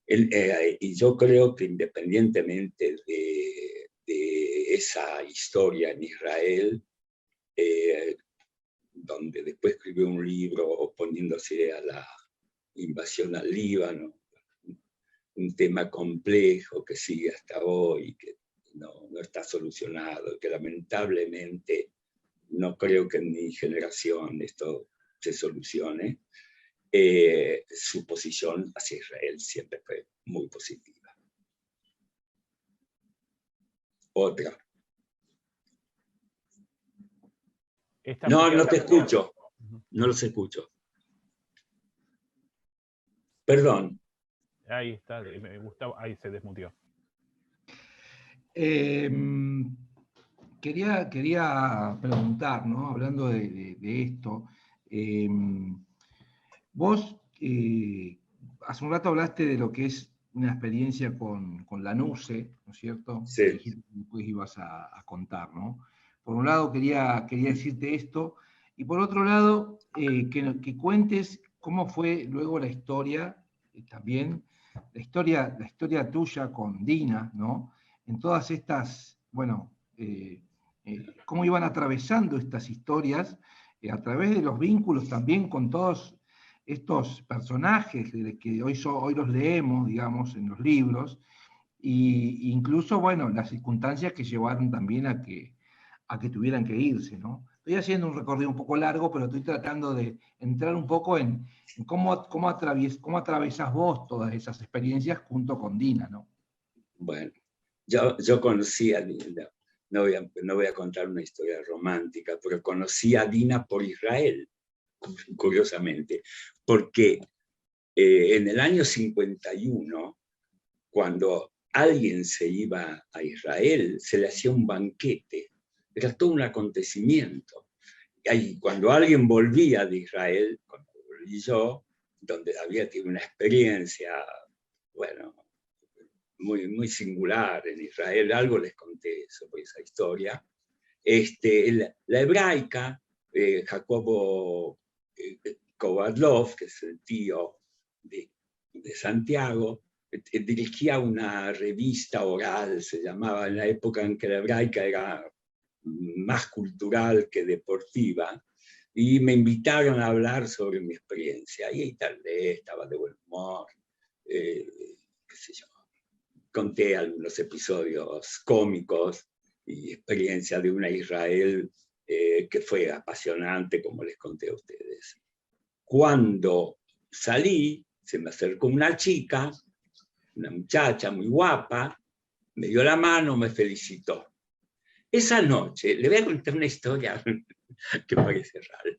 C: Y yo creo que independientemente de esa historia en Israel, donde después escribió un libro oponiéndose a la invasión al Líbano, un tema complejo que sigue hasta hoy, que no está solucionado, que lamentablemente no creo que en mi generación esto se solucione. Su posición hacia Israel siempre fue muy positiva. Otra. No te escucho. No los escucho. Perdón.
A: Ahí está, Gustavo, ahí se desmutió.
B: Quería preguntar, ¿no? Hablando de esto, vos hace un rato hablaste de lo que es una experiencia con la NUCE, ¿no es cierto?
C: Sí.
B: Que después ibas a contar, ¿no? Por un lado quería decirte esto, y por otro lado, que cuentes cómo fue luego la historia, también, la historia tuya con Dina, ¿no? En todas estas, bueno, cómo iban atravesando estas historias a través de los vínculos también con todos estos personajes que hoy los leemos, digamos, en los libros, e incluso, bueno, las circunstancias que llevaron también a que tuvieran que irse, ¿no? Estoy haciendo un recorrido un poco largo, pero estoy tratando de entrar un poco en cómo atravesás vos todas esas experiencias junto con Dina, ¿no?
C: Bueno, yo conocí a Dina, no voy a contar una historia romántica, pero conocí a Dina por Israel, curiosamente, porque en el año 51, cuando alguien se iba a Israel, se le hacía un banquete, era todo un acontecimiento. Y cuando alguien volvía de Israel, cuando volví yo, donde había tenido una experiencia, bueno, muy, muy singular en Israel, algo les conté sobre esa historia. La hebraica, Jacobo Kovadlov, que es el tío de Santiago, dirigía una revista oral, se llamaba, en la época en que la hebraica era más cultural que deportiva, y me invitaron a hablar sobre mi experiencia. Y tal vez estaba de buen humor, qué sé yo. Conté algunos episodios cómicos y experiencia de una Israel que fue apasionante, como les conté a ustedes. Cuando salí, se me acercó una chica, una muchacha muy guapa, me dio la mano, me felicitó. Esa noche, le voy a contar una historia que parece rara.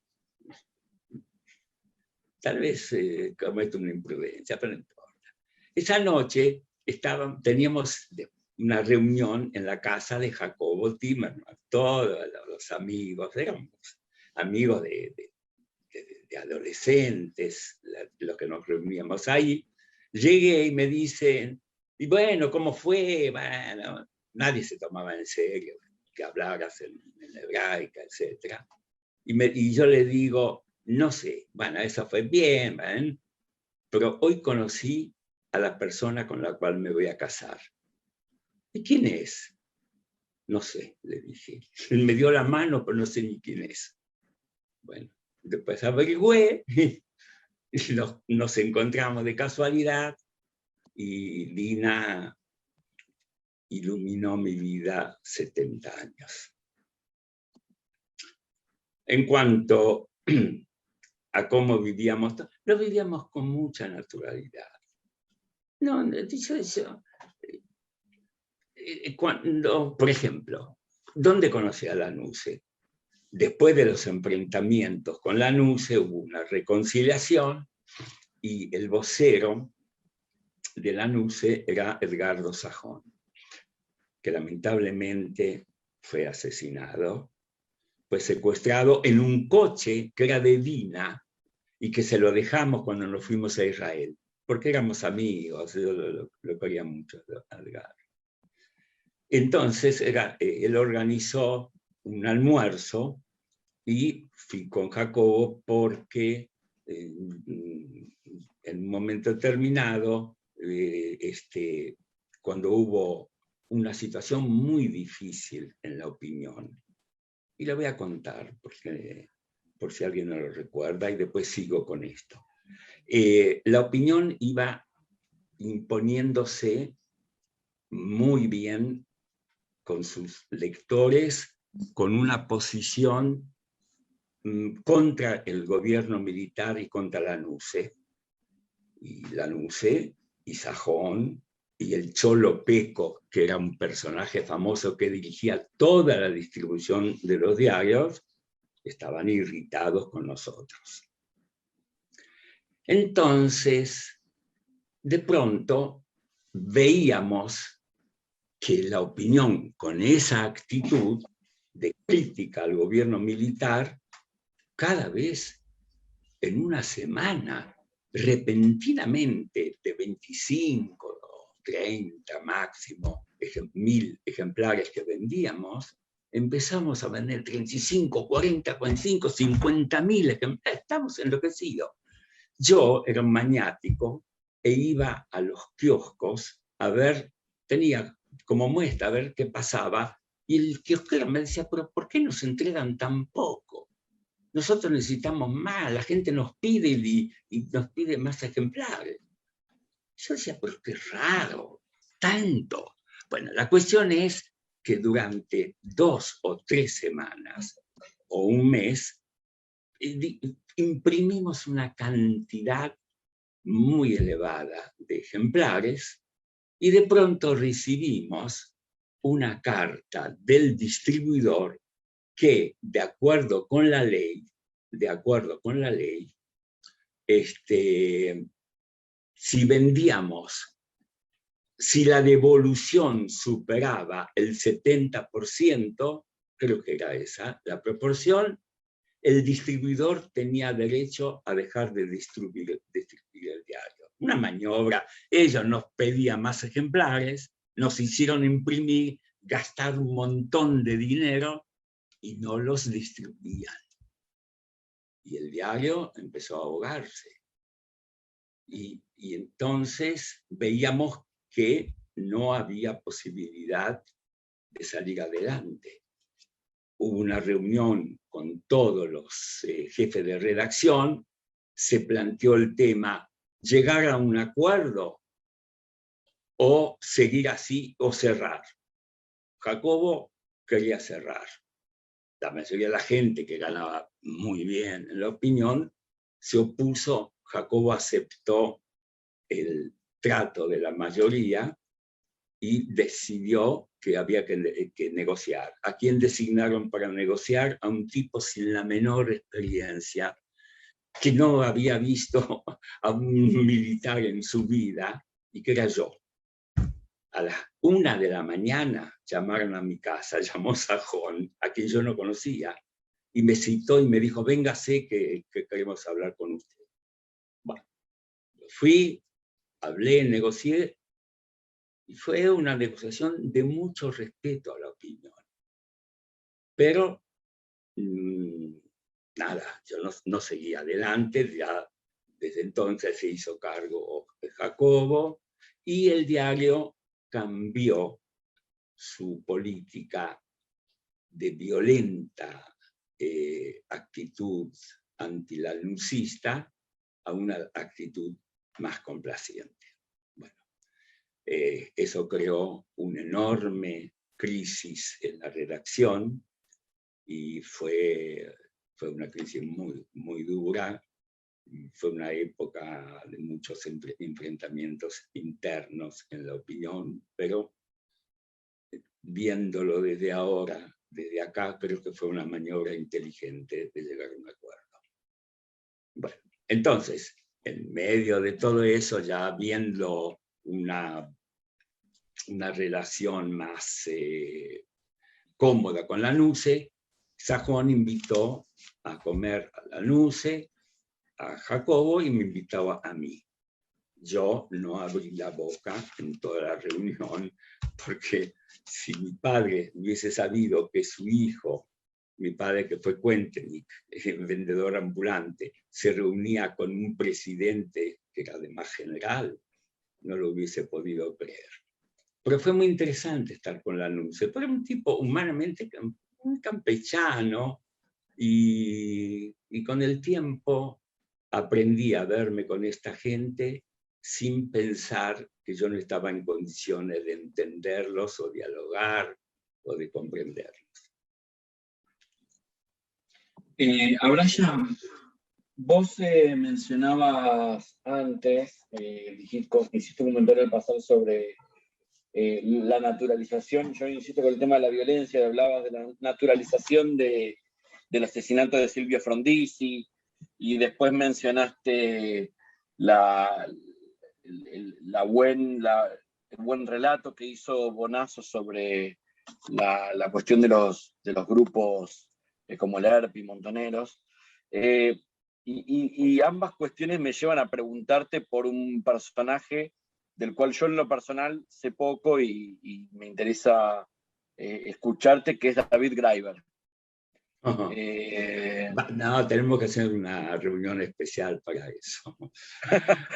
C: Tal vez cometo una imprudencia, pero no importa. Esa noche teníamos una reunión en la casa de Jacobo Timerman, todos los amigos, éramos amigos de adolescentes, los que nos reuníamos ahí. Llegué y me dicen, y bueno, ¿cómo fue? Bueno, nadie se tomaba en serio que hablaras en hebraica, etc. Y yo le digo, no sé, bueno, eso fue bien, ¿ven? Pero hoy conocí a la persona con la cual me voy a casar. ¿Y quién es? No sé, le dije. Él me dio la mano, pero no sé ni quién es. Bueno, después averigüé, y nos encontramos de casualidad, y Dina iluminó mi vida 70 años. En cuanto a cómo vivíamos, lo vivíamos con mucha naturalidad. No, dicho eso, cuando, por ejemplo, ¿dónde conocí a la NUCE? Después de los enfrentamientos con la NUCE hubo una reconciliación y el vocero de la NUCE era Edgardo Sajón, que lamentablemente fue asesinado, fue secuestrado en un coche que era de Dina, y que se lo dejamos cuando nos fuimos a Israel, porque éramos amigos, yo lo quería mucho a Edgar. Entonces él organizó un almuerzo y fui con Jacobo porque en un momento determinado, cuando hubo una situación muy difícil en la opinión, y la voy a contar por si alguien no lo recuerda, y después sigo con esto. La opinión iba imponiéndose muy bien con sus lectores, con una posición contra el gobierno militar y contra la NUCE. Y la NUCE y Sajón y el Cholo Peco, que era un personaje famoso que dirigía toda la distribución de los diarios, estaban irritados con nosotros. Entonces, de pronto, veíamos que la opinión con esa actitud de crítica al gobierno militar, cada vez en una semana, repentinamente, de 25, 30 máximo, 1000 ejemplares que vendíamos, empezamos a vender 35, 40, 45, 50.000 ejemplares. Estamos enloquecidos. Yo era un maniático e iba a los kioscos a ver, tenía como muestra a ver qué pasaba, y el kiosquero me decía, pero ¿por qué nos entregan tan poco? Nosotros necesitamos más, la gente nos pide y nos pide más ejemplares. Yo decía, pero qué raro, tanto. Bueno, la cuestión es que durante 2 o 3 semanas o un mes imprimimos una cantidad muy elevada de ejemplares y de pronto recibimos una carta del distribuidor que, de acuerdo con la ley, si vendíamos, si la devolución superaba el 70%, creo que era esa la proporción, el distribuidor tenía derecho a dejar de distribuir el diario. Una maniobra. Ellos nos pedían más ejemplares, nos hicieron imprimir, gastar un montón de dinero y no los distribuían. Y el diario empezó a ahogarse. Y entonces veíamos que no había posibilidad de salir adelante. Hubo una reunión con todos los jefes de redacción, se planteó el tema, llegar a un acuerdo o seguir así o cerrar. Jacobo quería cerrar. La mayoría de la gente que ganaba muy bien en la opinión se opuso. Jacobo aceptó el trato de la mayoría y decidió que había que negociar. ¿A quién designaron para negociar? A un tipo sin la menor experiencia, que no había visto a un militar en su vida, y que era yo. A las 1 de la mañana llamaron a mi casa, llamó Sajón, a quien yo no conocía, y me citó y me dijo, véngase que queremos hablar con usted. Bueno, fui, hablé, negocié, y fue una negociación de mucho respeto a la opinión. Pero, nada, yo no seguí adelante, ya desde entonces se hizo cargo de Jacobo, y el diario cambió su política de violenta actitud antilanucista a una actitud más complaciente. Bueno, eso creó una enorme crisis en la redacción y fue una crisis muy, muy dura. Fue una época de muchos enfrentamientos internos en la opinión, pero viéndolo desde ahora, desde acá, creo que fue una maniobra inteligente de llegar a un acuerdo. Bueno, entonces, en medio de todo eso, ya viendo una relación más cómoda con la NUCE, Sajón invitó a comer a la NUCE a Jacobo y me invitaba a mí. Yo no abrí la boca en toda la reunión, porque si mi padre hubiese sabido que su hijo, mi padre que fue Cuentenic, vendedor ambulante, se reunía con un presidente que era además general, no lo hubiese podido creer. Pero fue muy interesante estar con la Nuncio. Pero un tipo humanamente un campechano, y con el tiempo aprendí a verme con esta gente sin pensar que yo no estaba en condiciones de entenderlos o dialogar o de comprenderlos.
D: Abraham, vos mencionabas antes, hiciste un comentario al pasar sobre la naturalización. Yo insisto con el tema de la violencia, hablabas de la naturalización del asesinato de Silvio Frondizi, y después mencionaste el buen relato que hizo Bonazo sobre la cuestión de los grupos como el ERP y Montoneros. Y ambas cuestiones me llevan a preguntarte por un personaje del cual yo en lo personal sé poco y me interesa escucharte, que es David Graeber.
C: No, tenemos que hacer una reunión especial para eso.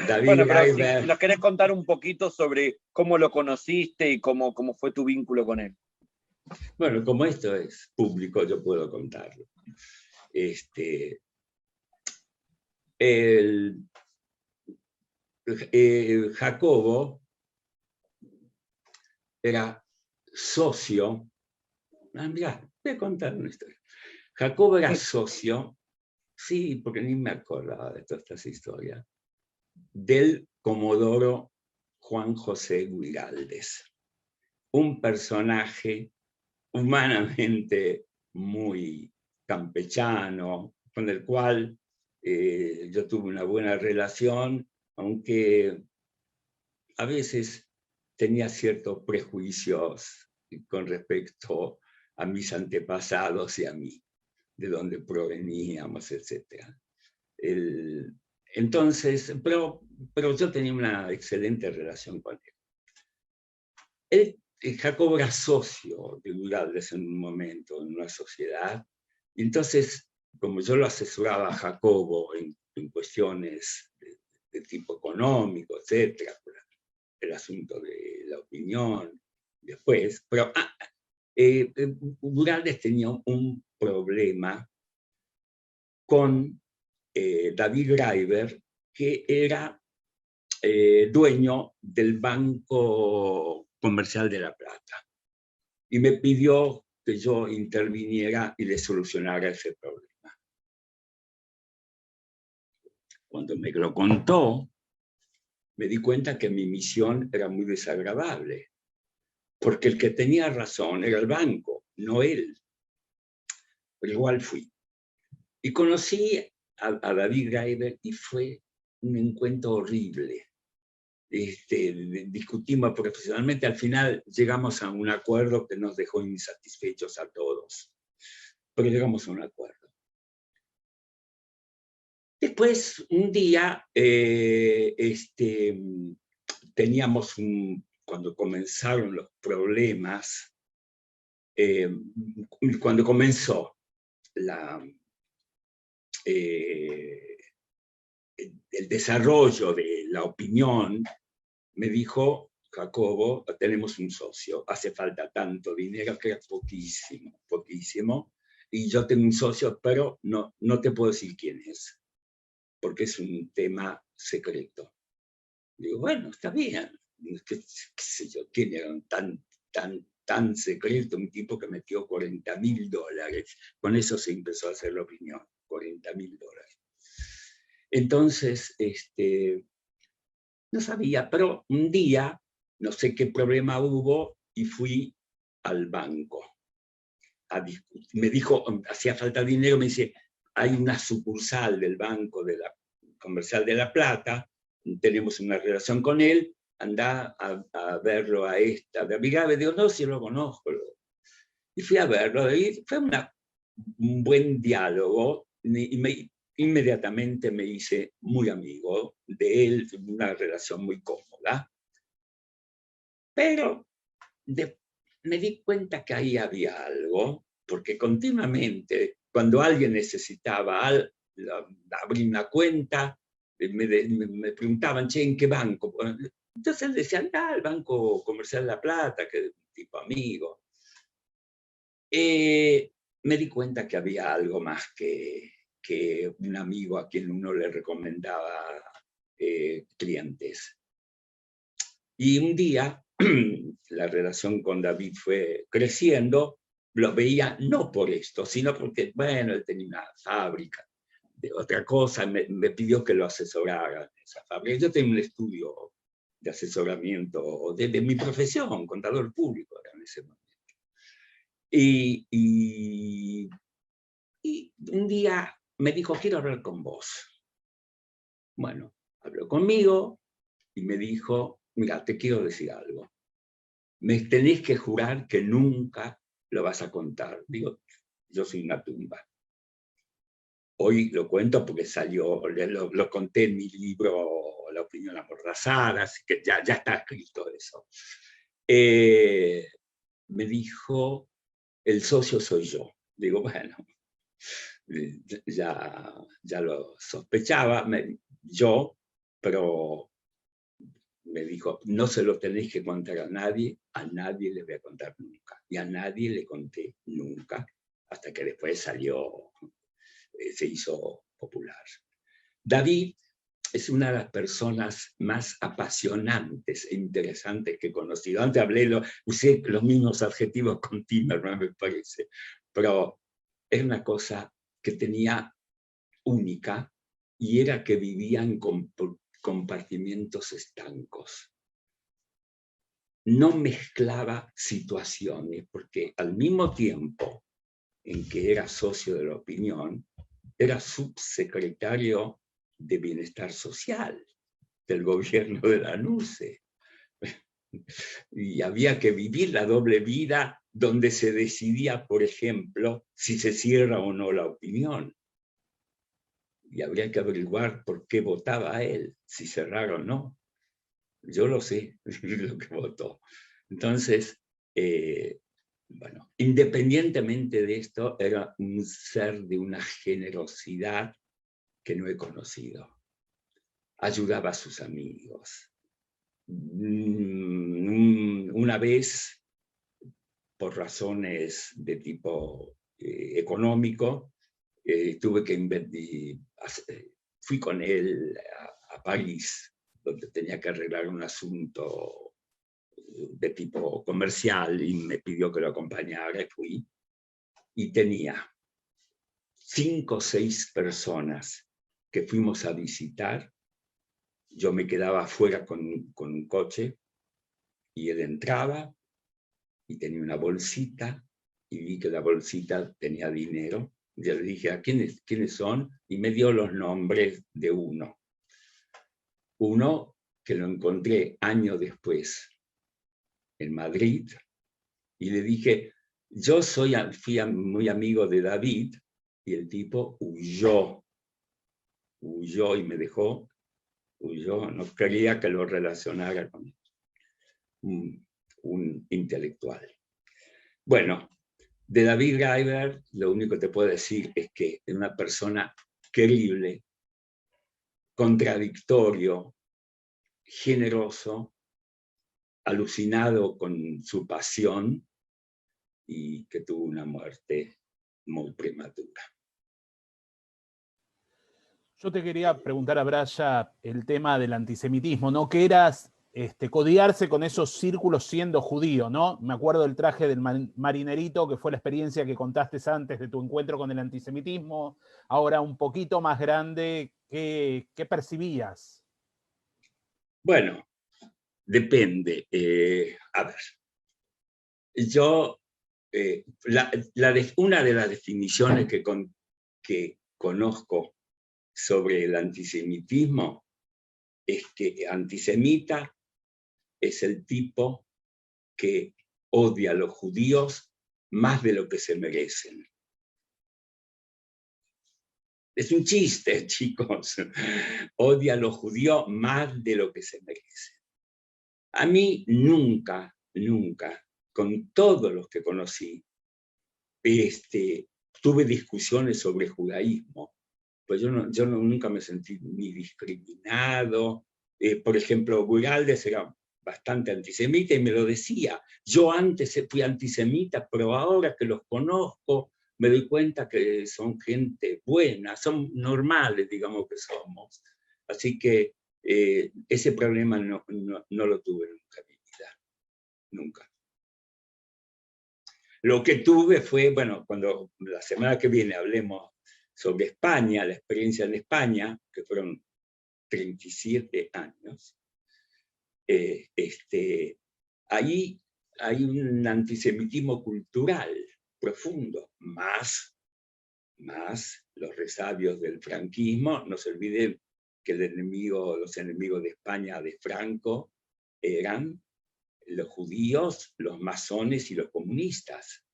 C: David
D: bueno, pero
C: Graeber,
D: si nos querés contar un poquito sobre cómo lo conociste y cómo fue tu vínculo con él.
C: Bueno, como esto es público, yo puedo contarlo. Jacobo era socio. Mirá, voy a contar una historia. Jacobo era socio, sí, porque ni me acordaba de todas estas historias, del comodoro Juan José Guiraldes, un personaje humanamente muy campechano, con el cual yo tuve una buena relación, aunque a veces tenía ciertos prejuicios con respecto a mis antepasados y a mí, de dónde proveníamos, etc. Entonces, pero yo tenía una excelente relación con él. Jacobo era socio de Guiraldes en un momento, en una sociedad, y entonces, como yo lo asesoraba a Jacobo en cuestiones de tipo económico, etc., el asunto de la opinión, después, pero Guiraldes tenía un problema con David Graeber, que era dueño del Banco Comercial de La Plata, y me pidió que yo interviniera y le solucionara ese problema. Cuando me lo contó, me di cuenta que mi misión era muy desagradable, porque el que tenía razón era el banco, no él. Pero igual fui. Y conocí a David Graeber y fue un encuentro horrible. Discutimos profesionalmente, al final llegamos a un acuerdo que nos dejó insatisfechos a todos, pero llegamos a un acuerdo. Después, un día, teníamos cuando comenzaron los problemas, cuando comenzó el desarrollo de la opinión, me dijo Jacobo, tenemos un socio, hace falta tanto dinero, que era poquísimo, poquísimo, y yo tengo un socio, pero no te puedo decir quién es, porque es un tema secreto. Digo, bueno, está bien, qué sé yo, quién era tan secreto, un tipo que metió $40.000, con eso se empezó a hacer la opinión, $40.000. Entonces, no sabía, pero un día, no sé qué problema hubo, y fui al banco a discutir. Me dijo, hacía falta dinero, me dice, hay una sucursal del Banco Comercial de La Plata, tenemos una relación con él, anda a verlo a esta. David Graeber, digo, no, si lo conozco. Y fui a verlo, y fue un buen diálogo, y inmediatamente me hice muy amigo de él, una relación muy cómoda. Pero me di cuenta que ahí había algo, porque continuamente, cuando alguien necesitaba abrir una cuenta, me preguntaban, che, ¿en qué banco? Entonces decían, el Banco Comercial La Plata, que es un tipo amigo. Me di cuenta que había algo más que un amigo a quien uno le recomendaba clientes. Y un día, la relación con David fue creciendo, lo veía no por esto, sino porque, bueno, él tenía una fábrica de otra cosa, me pidió que lo asesorara en esa fábrica. Yo tenía un estudio de asesoramiento de mi profesión, contador público era en ese momento. Y un día me dijo, quiero hablar con vos. Bueno, habló conmigo y me dijo, mira, te quiero decir algo. Me tenés que jurar que nunca lo vas a contar. Digo, yo soy una tumba. Hoy lo cuento porque salió, lo conté en mi libro La opinión amordazada, así que ya está escrito eso. Me dijo, el socio soy yo. Digo, bueno, ya lo sospechaba pero me dijo, no se lo tenéis que contar a nadie le voy a contar nunca. Y a nadie le conté nunca, hasta que después salió, se hizo popular. David es una de las personas más apasionantes e interesantes que he conocido. Antes usé los mismos adjetivos con Timerman, me parece, pero es una cosa que tenía única, y era que vivía en compartimientos estancos. No mezclaba situaciones, porque al mismo tiempo en que era socio de La Opinión, era subsecretario de Bienestar Social del gobierno de la NUCE. Y había que vivir la doble vida, donde se decidía, por ejemplo, si se cierra o no La Opinión. Y habría que averiguar por qué votaba él, si cerrar o no. Yo lo sé, lo que votó. Entonces, bueno, independientemente de esto, era un ser de una generosidad que no he conocido. Ayudaba a sus amigos. Una vez, por razones de tipo económico, tuve que fui con él a París, donde tenía que arreglar un asunto de tipo comercial, y me pidió que lo acompañara, y fui. Y tenía 5 o 6 personas que fuimos a visitar. Yo me quedaba afuera con un coche, y él entraba y tenía una bolsita, y vi que la bolsita tenía dinero. Yo le dije, ¿a quiénes son? Y me dio los nombres de uno. Uno que lo encontré años después en Madrid, y le dije, yo fui muy amigo de David, y el tipo huyó y me dejó, huyó, no quería que lo relacionara con un intelectual. Bueno, de David Graeber, lo único que te puedo decir es que es una persona creíble, contradictorio, generoso, alucinado con su pasión, y que tuvo una muerte muy prematura.
A: Yo te quería preguntar a Braya el tema del antisemitismo, ¿no? Que eras codiarse con esos círculos siendo judío, ¿no? Me acuerdo del traje del marinerito, que fue la experiencia que contaste antes de tu encuentro con el antisemitismo. Ahora un poquito más grande, ¿qué percibías?
C: Bueno, depende. A ver, yo, una de las definiciones que conozco sobre el antisemitismo es que antisemita es el tipo que odia a los judíos más de lo que se merecen. Es un chiste, chicos. Odia a los judíos más de lo que se merecen. A mí nunca, nunca, con todos los que conocí, tuve discusiones sobre judaísmo. Pues yo nunca me sentí ni discriminado. Por ejemplo, Guraldes era bastante antisemita y me lo decía. Yo antes fui antisemita, pero ahora que los conozco, me doy cuenta que son gente buena, son normales, digamos que somos. Así que ese problema no lo tuve nunca en mi vida, nunca. Lo que tuve fue, bueno, cuando la semana que viene hablemos sobre España, la experiencia en España, que fueron 37 años, ahí hay un antisemitismo cultural profundo, más los resabios del franquismo. No se olviden que los enemigos de España de Franco eran los judíos, los masones y los comunistas.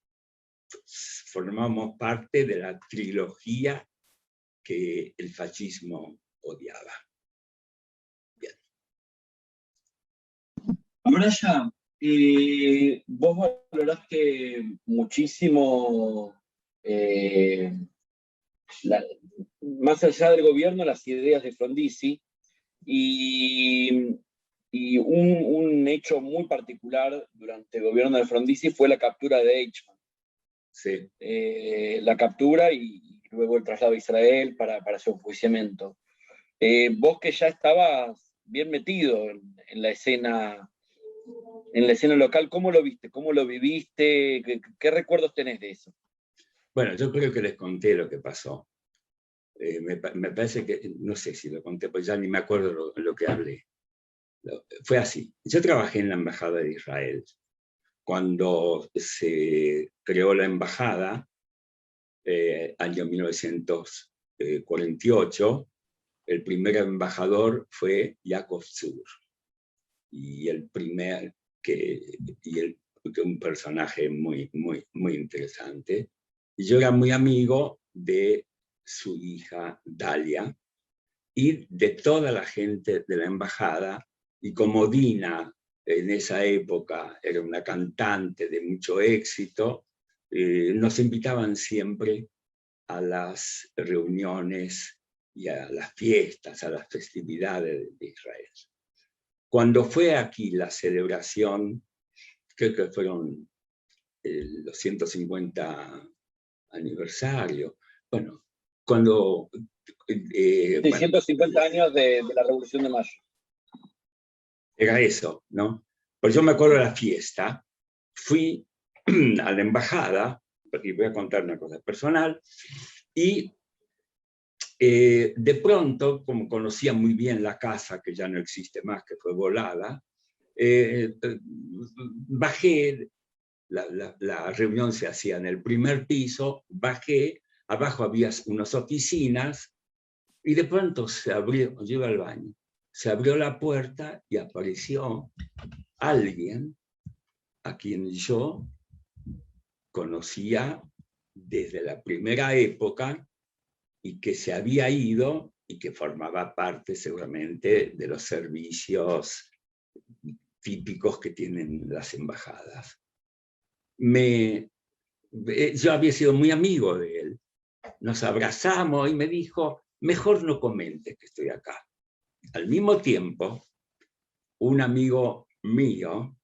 C: Formamos parte de la trilogía que el fascismo odiaba. Bien.
D: Ahora ya, vos valoraste muchísimo, más allá del gobierno, las ideas de Frondizi, y un hecho muy particular durante el gobierno de Frondizi fue la captura de Eichmann.
C: Sí.
D: La captura y luego el traslado a Israel para su enjuiciamiento. Vos que ya estabas bien metido en la escena local, ¿cómo lo viste? ¿Cómo lo viviste? ¿Qué recuerdos tenés de eso?
C: Bueno, yo creo que les conté lo que pasó. Me parece que, no sé si lo conté, pues ya ni me acuerdo lo que hablé. Fue así. Yo trabajé en la Embajada de Israel. Cuando se creó la embajada, año 1948, el primer embajador fue Jacob Zur. Y un personaje muy, muy, muy interesante. Y yo era muy amigo de su hija Dalia y de toda la gente de la embajada. Y como Dina en esa época era una cantante de mucho éxito, nos invitaban siempre a las reuniones y a las fiestas, a las festividades de Israel. Cuando fue aquí la celebración, creo que fueron los 150 aniversarios, bueno, cuando...
D: 150 años de la Revolución de Mayo.
C: Era eso, ¿no? Pues yo me acuerdo de la fiesta, fui a la embajada, porque voy a contar una cosa personal, y de pronto, como conocía muy bien la casa, que ya no existe más, que fue volada, bajé, la reunión se hacía en el primer piso, bajé, abajo había unas oficinas, y de pronto se abrió, yo iba al baño, se abrió la puerta y apareció alguien a quien yo conocía desde la primera época y que se había ido y que formaba parte seguramente de los servicios típicos que tienen las embajadas. Yo había sido muy amigo de él. Nos abrazamos y me dijo, mejor no comentes que estoy acá. Al mismo tiempo, un amigo mío,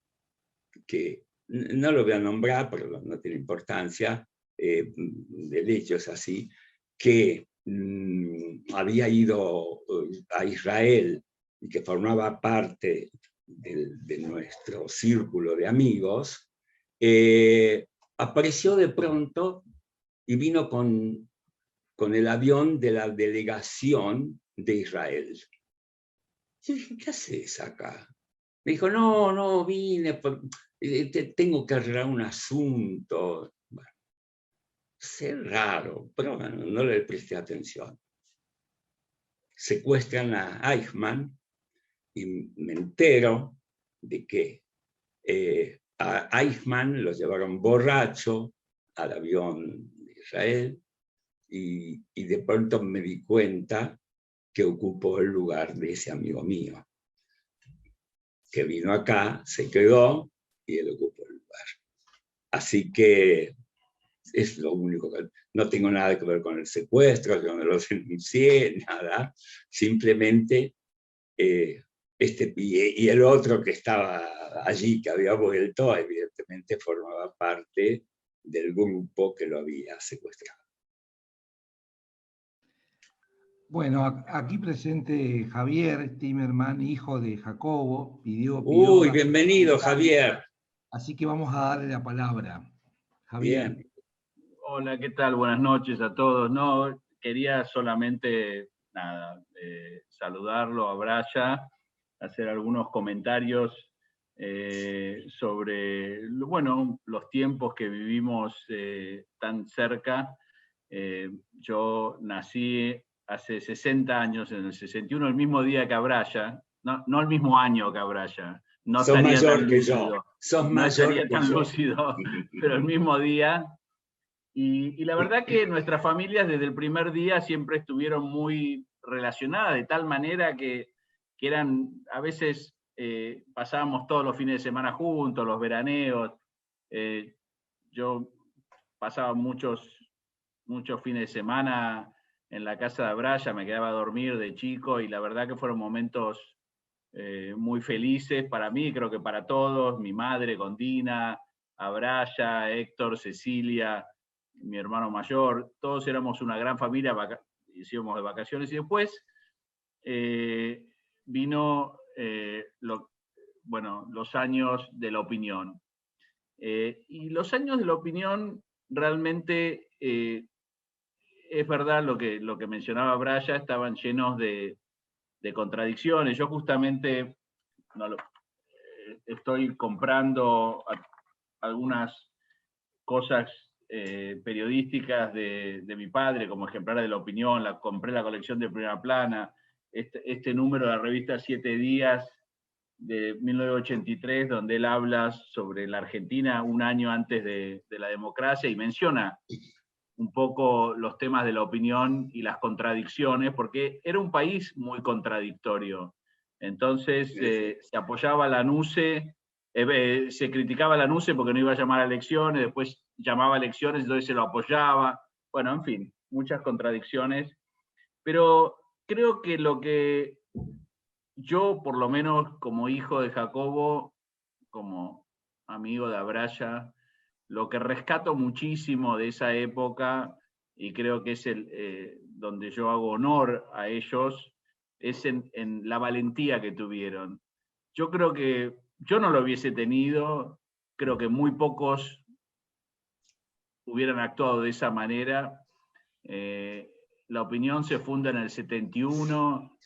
C: que no lo voy a nombrar, pero no tiene importancia, del hecho es así, que había ido a Israel y que formaba parte de nuestro círculo de amigos, apareció de pronto y vino con el avión de la delegación de Israel. Yo dije, ¿qué haces acá? Me dijo, no, vine, tengo que arreglar un asunto. Bueno, es raro, pero bueno, no le presté atención. Secuestran a Eichmann y me entero de que a Eichmann lo llevaron borracho al avión de Israel y de pronto me di cuenta que ocupó el lugar de ese amigo mío, que vino acá, se quedó y él ocupó el lugar. Así que es lo único que... No tengo nada que ver con el secuestro, yo no lo denuncié, nada. Simplemente y el otro que estaba allí, que había vuelto, evidentemente formaba parte del grupo que lo había secuestrado.
B: Bueno, aquí presente Javier Timerman, hijo de Jacobo, pidió
C: Uy, bienvenido, Javier.
B: Así que vamos a darle la palabra. Javier.
C: Bien.
E: Hola, ¿qué tal? Buenas noches a todos. No, quería solamente saludarlo a Braya, hacer algunos comentarios sobre, bueno, los tiempos que vivimos tan cerca. Yo nací hace 60 años, en el 61, el mismo día que Braya, no el mismo año que Braya. No
C: Sos
E: estaría
C: mayor
E: tan
C: que
E: lúcido.
C: yo. Sos
E: No
C: mayor
E: estaría
C: que
E: tan
C: yo.
E: lúcido, pero el mismo día. Y la verdad que nuestras familias desde el primer día siempre estuvieron muy relacionadas, de tal manera que eran, a veces pasábamos todos los fines de semana juntos, los veraneos. Yo pasaba muchos fines de semana en la casa de Braya, me quedaba a dormir de chico y la verdad que fueron momentos muy felices para mí, creo que para todos, mi madre con Dina, Braya, Héctor, Cecilia, mi hermano mayor, todos éramos una gran familia, hicimos de vacaciones y después vino los años de la opinión. Y los años de la opinión realmente, es verdad lo que mencionaba Braya, estaban llenos de contradicciones. Yo justamente estoy comprando algunas cosas periodísticas de mi padre, como ejemplares de la opinión, compré la colección de Primera Plana, este número de la revista 7 Días de 1983, donde él habla sobre la Argentina un año antes de la democracia y menciona un poco los temas de la opinión y las contradicciones, porque era un país muy contradictorio. Entonces se apoyaba a Lanusse, se criticaba a Lanusse porque no iba a llamar a elecciones, después llamaba a elecciones, entonces se lo apoyaba. Bueno, en fin, muchas contradicciones. Pero creo que lo que yo, por lo menos como hijo de Jacobo, como amigo de Braya, lo que rescato muchísimo de esa época, y creo que es donde yo hago honor a ellos, es en la valentía que tuvieron. Yo creo que yo no lo hubiese tenido, creo que muy pocos hubieran actuado de esa manera. La opinión se funda en el 71,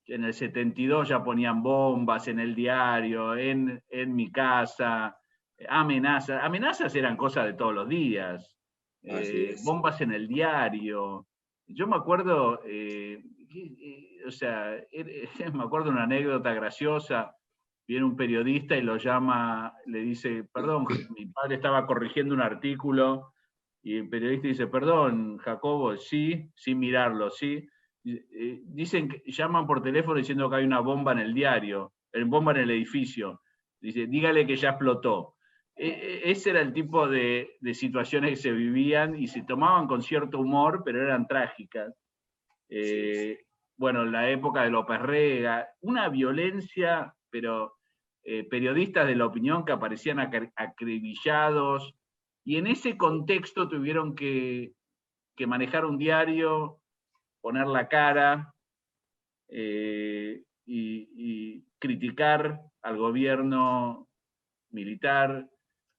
E: en el 72 ya ponían bombas en el diario, en mi casa, amenazas eran cosas de todos los días, bombas en el diario. Yo me acuerdo, me acuerdo una anécdota graciosa. Viene un periodista y lo llama, le dice, perdón, mi padre estaba corrigiendo un artículo, y el periodista dice, perdón, Jacobo, sí, sin mirarlo, sí. Dicen que llaman por teléfono diciendo que hay una bomba en el diario, bomba en el edificio. Dice, dígale que ya explotó. Ese era el tipo de situaciones que se vivían y se tomaban con cierto humor, pero eran trágicas. Bueno, la época de López Rega, una violencia, pero periodistas de la opinión que aparecían acribillados, y en ese contexto tuvieron que manejar un diario, poner la cara y criticar al gobierno militar.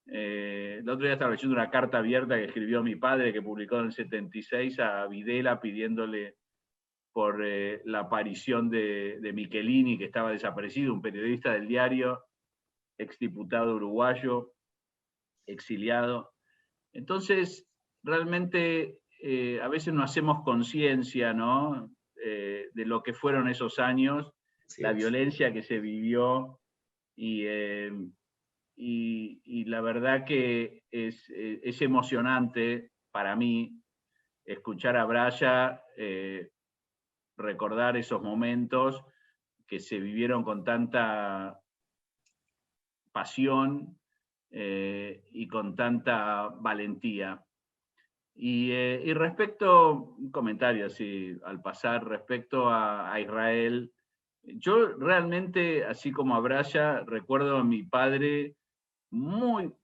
E: El otro día estaba leyendo una carta abierta que escribió mi padre, que publicó en el 76 a Videla pidiéndole por la aparición de Michelini, que estaba desaparecido, un periodista del diario, exdiputado uruguayo, exiliado. Entonces, realmente a veces no hacemos conciencia, ¿no? De lo que fueron esos años, la violencia que se vivió, y la verdad que es emocionante para mí escuchar a Braya recordar esos momentos que se vivieron con tanta pasión y con tanta valentía. Y respecto, un comentario así al pasar, respecto a Israel, yo realmente, así como a Braya, recuerdo a mi padre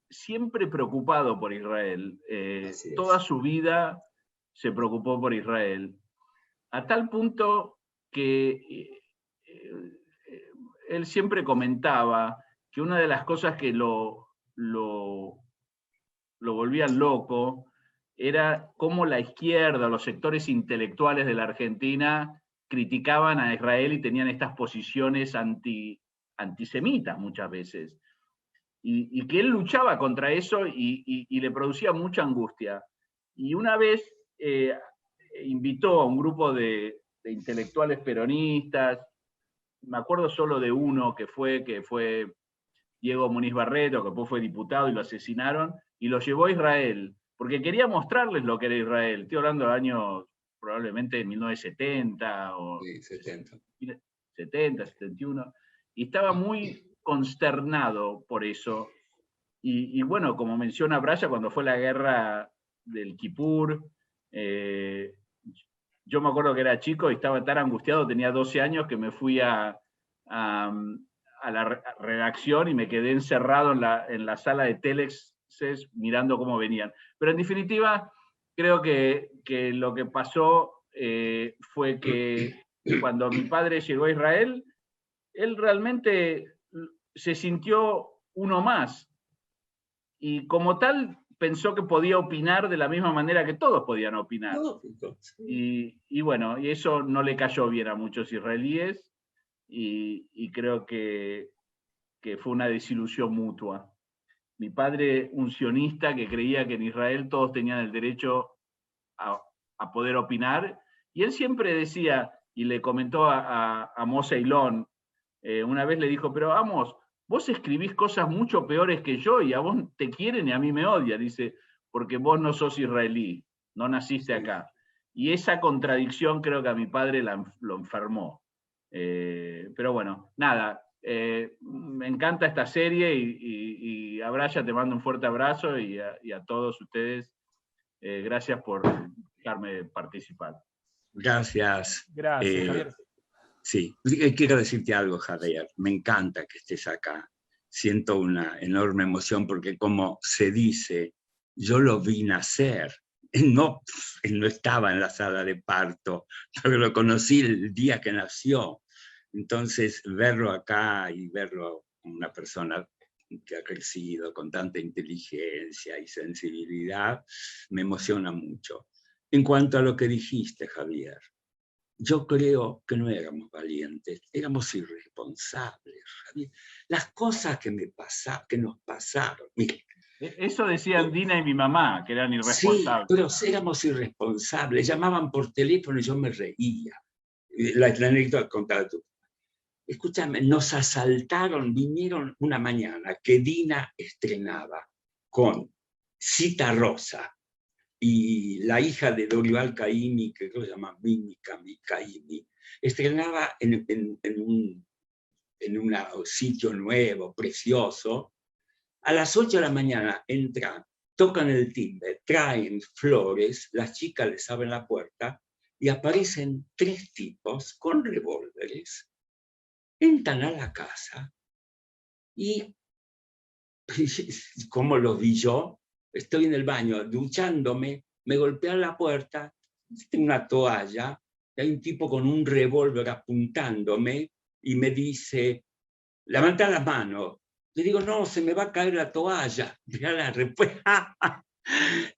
E: siempre preocupado por Israel. Toda su vida se preocupó por Israel, a tal punto que él siempre comentaba que una de las cosas que lo volvían loco era cómo la izquierda, los sectores intelectuales de la Argentina criticaban a Israel y tenían estas posiciones antisemitas muchas veces. Y que él luchaba contra eso y le producía mucha angustia. Y una vez invitó a un grupo de intelectuales peronistas, me acuerdo solo de uno que fue Diego Muniz Barreto, que después fue diputado y lo asesinaron, y lo llevó a Israel, porque quería mostrarles lo que era Israel. Estoy hablando del año probablemente 1970 o
C: sí,
E: 70, 71, y estaba muy consternado por eso. Y bueno, como menciona Braya, cuando fue la guerra del Kipur, yo me acuerdo que era chico y estaba tan angustiado, tenía 12 años, que me fui a la redacción y me quedé encerrado en la sala de telexes mirando cómo venían. Pero en definitiva, creo que lo que pasó fue que cuando mi padre llegó a Israel, él realmente se sintió uno más. Y como tal, pensó que podía opinar de la misma manera que todos podían opinar. Y bueno, y eso no le cayó bien a muchos israelíes, y creo que fue una desilusión mutua. Mi padre, un sionista que creía que en Israel todos tenían el derecho a poder opinar, y él siempre decía, y le comentó a Amos Eilón, una vez le dijo, pero Amos, vos escribís cosas mucho peores que yo y a vos te quieren y a mí me odian, dice, porque vos no sos israelí, no naciste acá. Y esa contradicción creo que a mi padre lo enfermó. Pero bueno, nada, me encanta esta serie y a Braya te mando un fuerte abrazo y a todos ustedes, gracias por dejarme participar.
C: Gracias.
A: Gracias, Javier.
C: Sí, quiero decirte algo, Javier. Me encanta que estés acá. Siento una enorme emoción porque, como se dice, yo lo vi nacer. Él no estaba en la sala de parto, pero lo conocí el día que nació. Entonces, verlo acá y verlo como una persona que ha crecido con tanta inteligencia y sensibilidad, me emociona mucho. En cuanto a lo que dijiste, Javier, yo creo que no éramos valientes, éramos irresponsables, Javier. Las cosas que nos pasaron. Mire,
E: eso decían Dina y mi mamá, que eran irresponsables.
C: Sí, pero éramos irresponsables. Llamaban por teléfono y yo me reía. La anécdota contada tú. Escúchame, nos asaltaron, vinieron una mañana que Dina estrenaba con Cita Rosa y la hija de Dorival Caymmi, que creo que se llama Mimi Caymmi, estrenaba en un sitio nuevo, precioso. A las 8 de la mañana entran, tocan el timbre, traen flores, las chicas les abren la puerta y aparecen 3 tipos con revólveres. Entran a la casa y, como lo vi yo, estoy en el baño duchándome, me golpean la puerta, tengo una toalla, y hay un tipo con un revólver apuntándome y me dice, levanta la mano. Le digo, no, se me va a caer la toalla. Mirá la respuesta.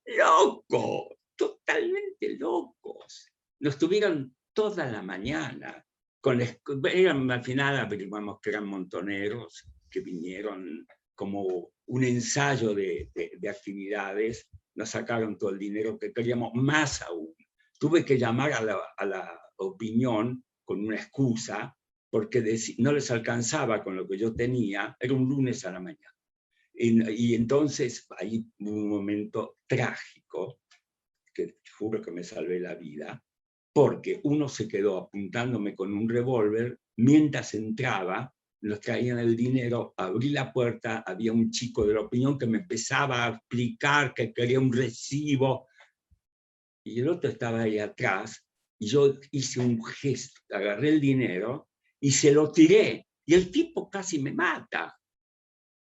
C: ¡Loco! Totalmente locos. Nos tuvieron toda la mañana. Al final averiguamos que eran montoneros que vinieron como un ensayo de actividades. Nos sacaron todo el dinero que queríamos, más aún. Tuve que llamar a la opinión con una excusa, porque no les alcanzaba con lo que yo tenía, era un lunes a la mañana. Y entonces ahí hubo un momento trágico, que juro que me salvé la vida, porque uno se quedó apuntándome con un revólver mientras entraba, nos traían el dinero, abrí la puerta, había un chico de la opinión que me empezaba a explicar que quería un recibo, y el otro estaba ahí atrás, y yo hice un gesto, agarré el dinero y se lo tiré, y el tipo casi me mata.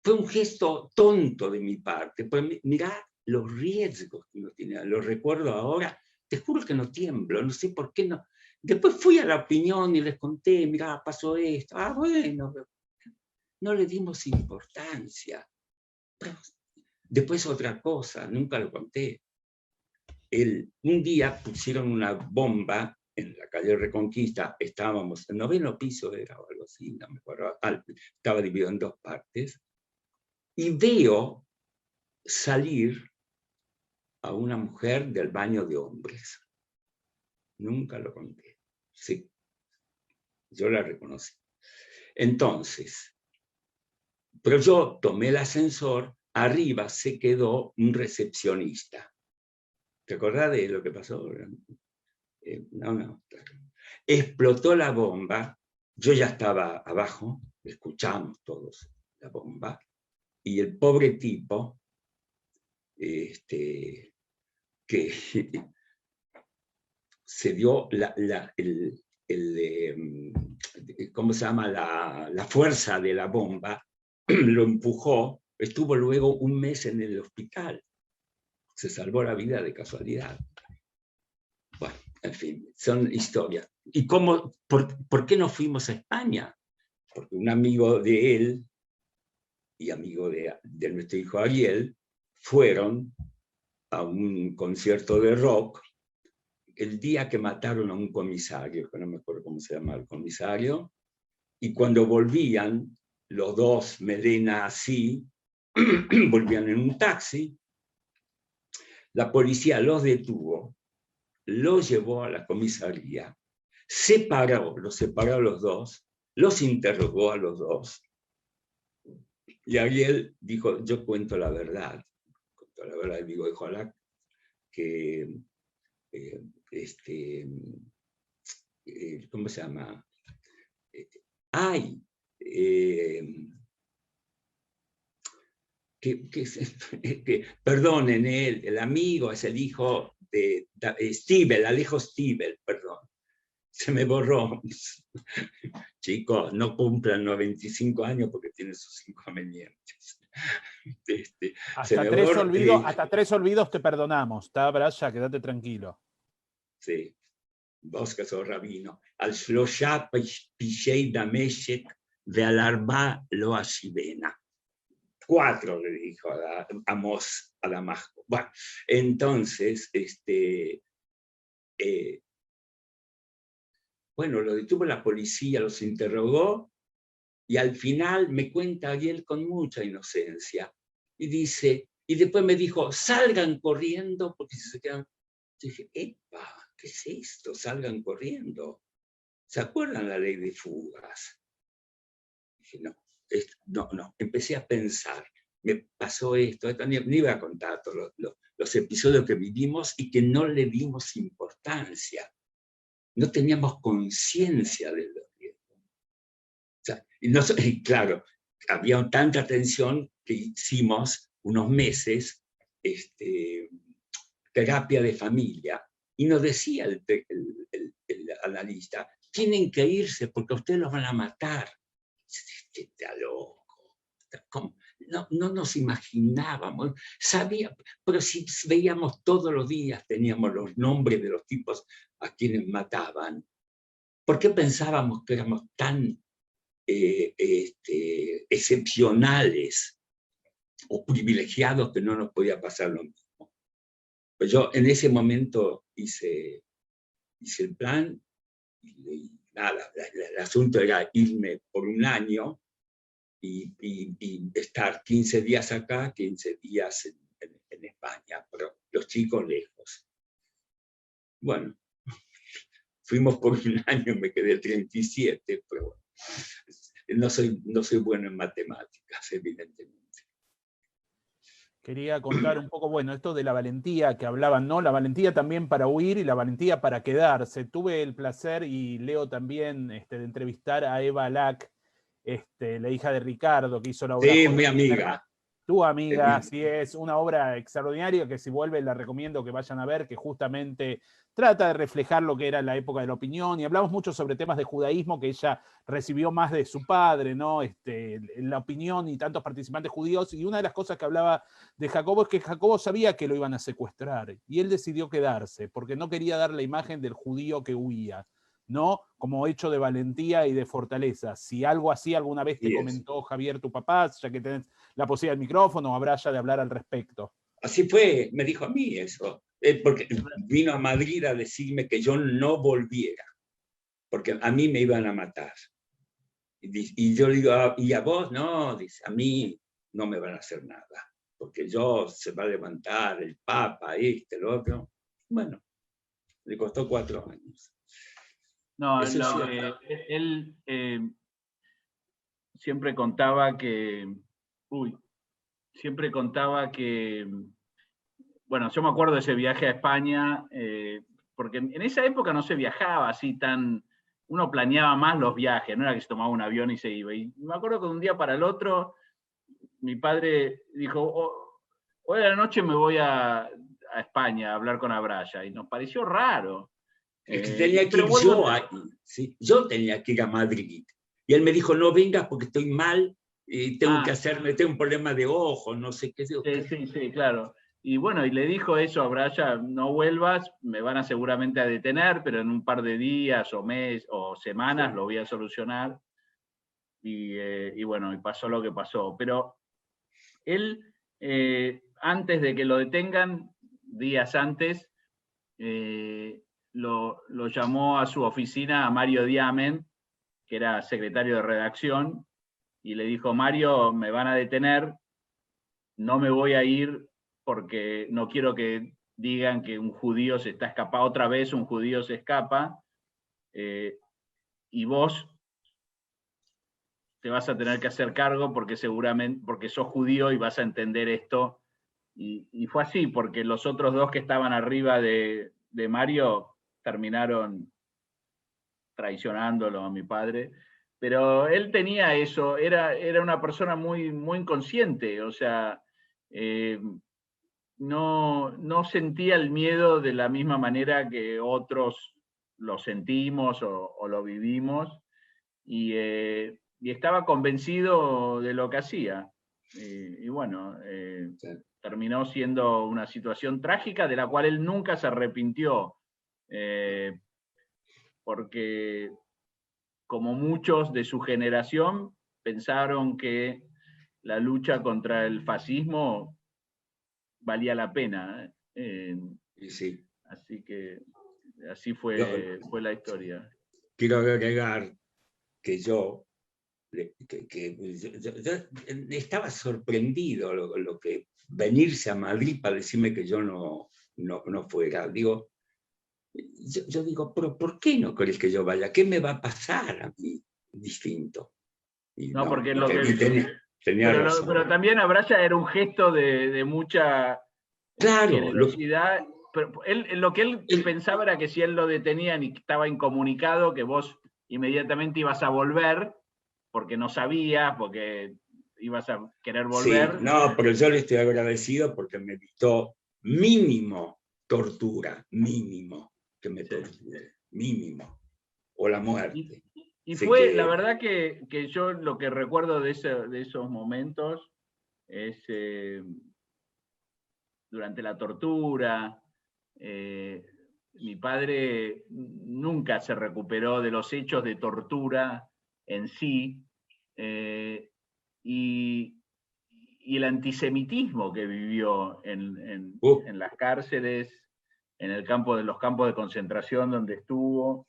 C: Fue un gesto tonto de mi parte, pero mirá los riesgos que uno tiene, lo recuerdo ahora, te juro que no tiemblo, no sé por qué no. Después fui a la opinión y les conté, mirá, pasó esto, bueno, no le dimos importancia. Pero después otra cosa, nunca lo conté. Un día pusieron una bomba en la calle Reconquista, estábamos en el 9º piso, era o algo así, no me acuerdo, estaba dividido en 2 partes, y veo salir a una mujer del baño de hombres. Nunca lo conté. Sí, yo la reconocí. Entonces, pero yo tomé el ascensor, arriba se quedó un recepcionista. ¿Te acordás de lo que pasó? No. Explotó la bomba, yo ya estaba abajo, escuchamos todos la bomba, y el pobre tipo, que se dio ¿cómo se llama? La fuerza de la bomba, lo empujó, estuvo luego un mes en el hospital, se salvó la vida de casualidad. Bueno, en fin, son historias. ¿Y por qué no fuimos a España? Porque un amigo de él y amigo de nuestro hijo Ariel fueron a un concierto de rock el día que mataron a un comisario, que no me acuerdo cómo se llama el comisario, y cuando volvían, los dos, Medina así, volvían en un taxi, la policía los detuvo, los llevó a la comisaría, los separó a los dos, los interrogó a los dos, y Ariel dijo, yo cuento la verdad, y digo, ojalá que ¿cómo se llama? Perdonen, el amigo es el hijo de Stiebel, Alejo Stiebel, perdón. Se me borró. Chicos, no cumplan 95 años porque tienen sus inconvenientes.
A: Hasta 3 olvidos te perdonamos, ¿está, Braya? Quédate tranquilo.
C: Sí, vos que sos rabino. Al Shlosha Pishei Dameshek ve'al Arba lo Ashivena. 4 le dijo a Amós a Damasco. Bueno, entonces, bueno, lo detuvo la policía, los interrogó, y al final me cuenta Ariel con mucha inocencia, y dice, y después me dijo, salgan corriendo, porque si se quedan... Yo dije, ¡epa! ¿Qué es esto? Salgan corriendo. ¿Se acuerdan la ley de fugas? Dije, no. Empecé a pensar, me pasó esto ni iba a contar todos los episodios que vivimos y que no le dimos importancia. No teníamos conciencia de los riesgos. O sea, y claro, había tanta tensión que hicimos unos meses terapia de familia, y nos decía el analista, tienen que irse porque ustedes los van a matar. Está loco. ¿Cómo? No nos imaginábamos, pero si veíamos todos los días, teníamos los nombres de los tipos a quienes mataban. ¿Por qué pensábamos que éramos tan excepcionales o privilegiados que no nos podía pasar lo mismo? Pues yo en ese momento hice el plan, y nada, el asunto era irme por un año y estar 15 días acá, 15 días en España, pero los chicos lejos. Bueno, fuimos por un año, me quedé 37, pero no soy bueno en matemáticas, evidentemente.
A: Quería contar un poco, bueno, esto de la valentía que hablaban, ¿no? La valentía también para huir y la valentía para quedarse. Tuve el placer, y Leo también, de entrevistar a Eva Lack, la hija de Ricardo, que hizo la obra
C: Sí,
A: Jorge
C: mi
A: Zimmerman.
C: amiga.
A: Tu amiga, así es, una obra extraordinaria que si vuelve la recomiendo que vayan a ver, que justamente trata de reflejar lo que era la época de la opinión, y hablamos mucho sobre temas de judaísmo que ella recibió más de su padre, ¿no? La opinión y tantos participantes judíos, y una de las cosas que hablaba de Jacobo es que Jacobo sabía que lo iban a secuestrar, y él decidió quedarse, porque no quería dar la imagen del judío que huía, ¿no? Como hecho de valentía y de fortaleza. Si algo así alguna vez te comentó Javier, tu papá, ya que tenés la posibilidad del micrófono, habrá ya de hablar al respecto.
C: Así fue, me dijo a mí eso, porque vino a Madrid a decirme que yo no volviera, porque a mí me iban a matar. Y yo le digo, ¿y a vos? No, dice, a mí no me van a hacer nada, porque yo se va a levantar el Papa, el otro. Bueno, le costó 4 años.
E: No, él siempre contaba que, bueno, yo me acuerdo de ese viaje a España, porque en esa época no se viajaba así tan, uno planeaba más los viajes, no era que se tomaba un avión y se iba. Y me acuerdo que de un día para el otro, mi padre dijo, hoy a la noche me voy a España a hablar con Abraya, y nos pareció raro.
C: Es que tenía que ir yo ahí, ¿sí? Yo tenía que ir a Madrid. Y él me dijo, no vengas porque estoy mal, tengo un problema de ojo, no sé qué.
E: Sí, claro. Y bueno, y le dijo eso a Brian, no vuelvas, me van a seguramente a detener, pero en un par de días o mes o semanas lo voy a solucionar. Y bueno, y pasó lo que pasó. Pero él, antes de que lo detengan, días antes, lo llamó a su oficina a Mario Diamen, que era secretario de redacción, y le dijo, Mario, me van a detener, no me voy a ir porque no quiero que digan que un judío se está escapando, otra vez un judío se escapa, y vos te vas a tener que hacer cargo porque seguramente, porque sos judío y vas a entender esto. Y fue así, porque los otros dos que estaban arriba de Mario terminaron traicionándolo a mi padre. Pero él tenía eso, era una persona muy, muy inconsciente, o sea, no sentía el miedo de la misma manera que otros lo sentimos o lo vivimos, y estaba convencido de lo que hacía. Y bueno, terminó siendo una situación trágica de la cual él nunca se arrepintió, porque como muchos de su generación pensaron que la lucha contra el fascismo valía la pena.
C: Sí.
E: Así que así fue la historia.
C: Quiero agregar que yo estaba sorprendido lo que venirse a Madrid para decirme que yo no fuera. Digo, yo digo, pero ¿por qué no querés que yo vaya? ¿Qué me va a pasar a mí distinto? Y
E: no, porque lo que
C: tenía razón.
E: Pero también Abraya era un gesto de mucha generosidad. Pero lo que él pensaba era que si él lo detenían y estaba incomunicado, que vos inmediatamente ibas a volver, porque no sabías, porque ibas a querer volver.
C: Sí, no, pero yo le estoy agradecido porque me evitó mínimo tortura, mínimo que me torture, mínimo, o la muerte.
E: Y fue, la verdad que yo lo que recuerdo de esos momentos es durante la tortura. Mi padre nunca se recuperó de los hechos de tortura en sí, y el antisemitismo que vivió en las cárceles, en los campos de concentración donde estuvo.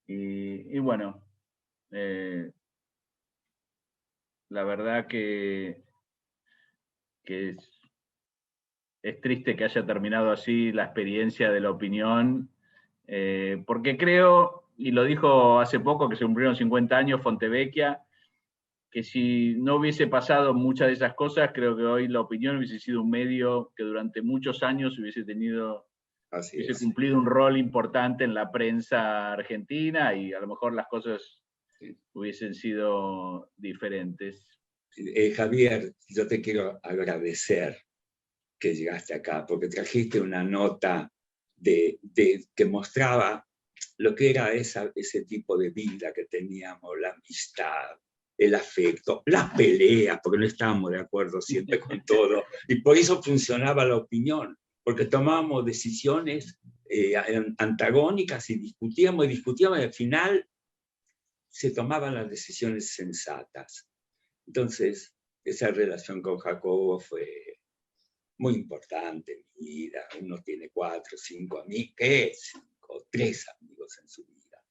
E: Y bueno, la verdad que es triste que haya terminado así la experiencia de la opinión, porque creo, y lo dijo hace poco, que se cumplieron 50 años Fontevecchia, que si no hubiese pasado muchas de esas cosas, creo que hoy La Opinión hubiese sido un medio que durante muchos años hubiese cumplido un rol importante en la prensa argentina, y a lo mejor las cosas hubiesen sido diferentes.
C: Javier, yo te quiero agradecer que llegaste acá, porque trajiste una nota que mostraba lo que era ese tipo de vida que teníamos, la amistad, el afecto, las peleas, porque no estábamos de acuerdo siempre con todo, y por eso funcionaba La Opinión, porque tomábamos decisiones antagónicas y discutíamos, y al final se tomaban las decisiones sensatas. Entonces, esa relación con Jacobo fue muy importante en mi vida. Uno tiene 4, 5 amigos, 3 amigos en su vida.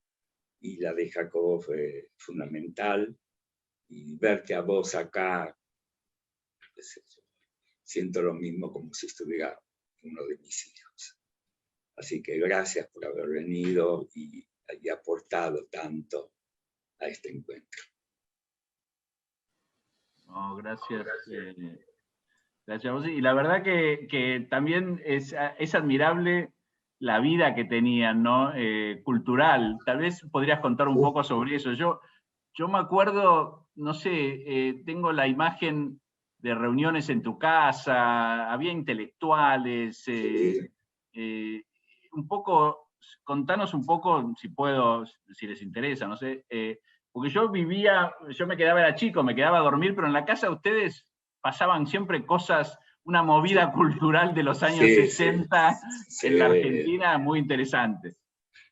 C: Y la de Jacobo fue fundamental. Y verte a vos acá, siento lo mismo como si estuviera uno de mis hijos. Así que gracias por haber venido y aportado tanto a este encuentro.
E: No, gracias. Gracias a vos. Y la verdad que también es admirable la vida que tenían, ¿no? Cultural. Tal vez podrías contar un poco sobre eso. Yo me acuerdo, no sé, tengo la imagen de reuniones en tu casa, había intelectuales, un poco, contanos un poco, si puedo, si les interesa, no sé, porque yo me quedaba, era chico, me quedaba a dormir, pero en la casa de ustedes pasaban siempre cosas, una movida cultural de los años 60 en la Argentina, muy interesante.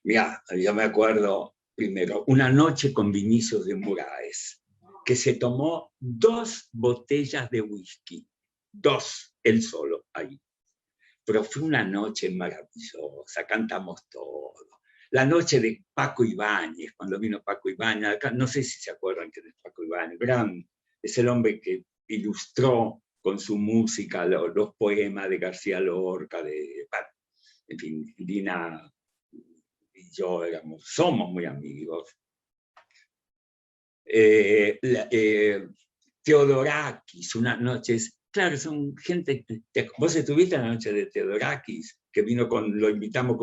C: Mira, yo me acuerdo primero, una noche con Vinicius de Moraes, que se tomó 2 botellas de whisky, 2, él solo, ahí. Pero fue una noche maravillosa, cantamos todo. La noche de Paco Ibáñez, cuando vino Paco Ibáñez, acá, no sé si se acuerdan que es Paco Ibáñez, es el hombre que ilustró con su música los poemas de García Lorca, en fin, Dina y yo somos muy amigos. Teodorakis, unas noches, claro, son gente, vos estuviste en la noche de Teodorakis, que vino lo invitamos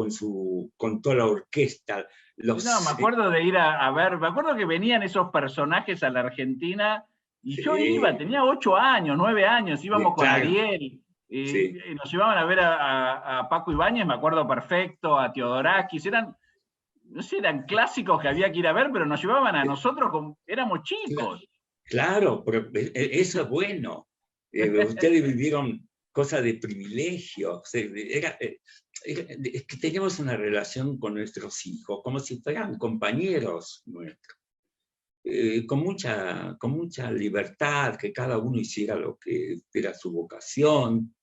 C: con toda la orquesta.
E: No, me acuerdo de ir a ver, me acuerdo que venían esos personajes a la Argentina, y yo iba, tenía 8 años, 9 años, íbamos con Ariel, nos llevaban a ver a Paco Ibáñez, me acuerdo perfecto, a Teodorakis, no sé, eran clásicos que había que ir a ver, pero nos llevaban a nosotros, éramos chicos.
C: Claro, pero eso es bueno. Ustedes vivieron cosas de privilegio. Es que teníamos una relación con nuestros hijos, como si fueran compañeros nuestros. Con mucha libertad, que cada uno hiciera lo que era su vocación.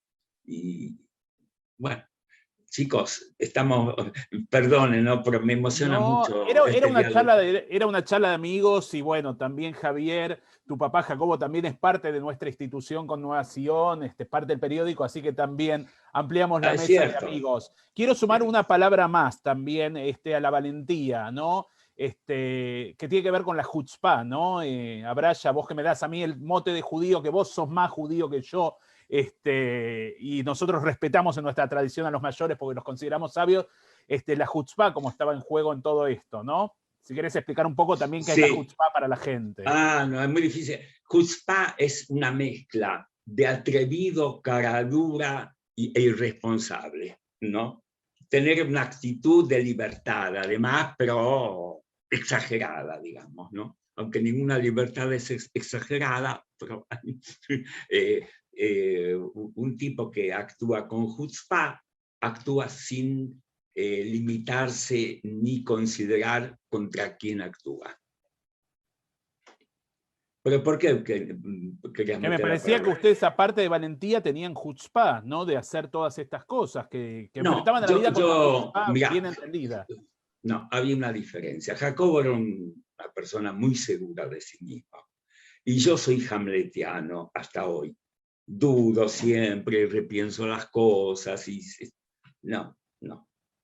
C: Y bueno, chicos, perdonen, ¿no? Pero me emociona mucho.
A: Era una charla de amigos, y bueno, también Javier, tu papá Jacobo también es parte de nuestra institución con Nueva Sion, es parte del periódico, así que también ampliamos la mesa de amigos. Quiero sumar una palabra más también a la valentía, ¿no? Que tiene que ver con la chutzpá, ¿no? Abraya, vos que me das a mí el mote de judío, que vos sos más judío que yo, y nosotros respetamos en nuestra tradición a los mayores porque los consideramos sabios, la chutzpá como estaba en juego en todo esto, ¿no? Si querés explicar un poco también qué es la chutzpá para la gente.
C: No, es muy difícil. Chutzpá es una mezcla de atrevido, caradura e irresponsable, ¿no? Tener una actitud de libertad, además, pero exagerada, digamos, ¿no? Aunque ninguna libertad es exagerada, pero un tipo que actúa con chutzpá actúa sin limitarse ni considerar contra quién actúa. ¿Pero por qué?
A: Que me parecía que ustedes, aparte de valentía, tenían chutzpá, ¿no? De hacer todas estas cosas, que enfrentaban a la vida con una chutzpá bien entendida.
C: No, había una diferencia. Jacobo era una persona muy segura de sí mismo. Y yo soy hamletiano hasta hoy. Dudo siempre, repienso las cosas. No.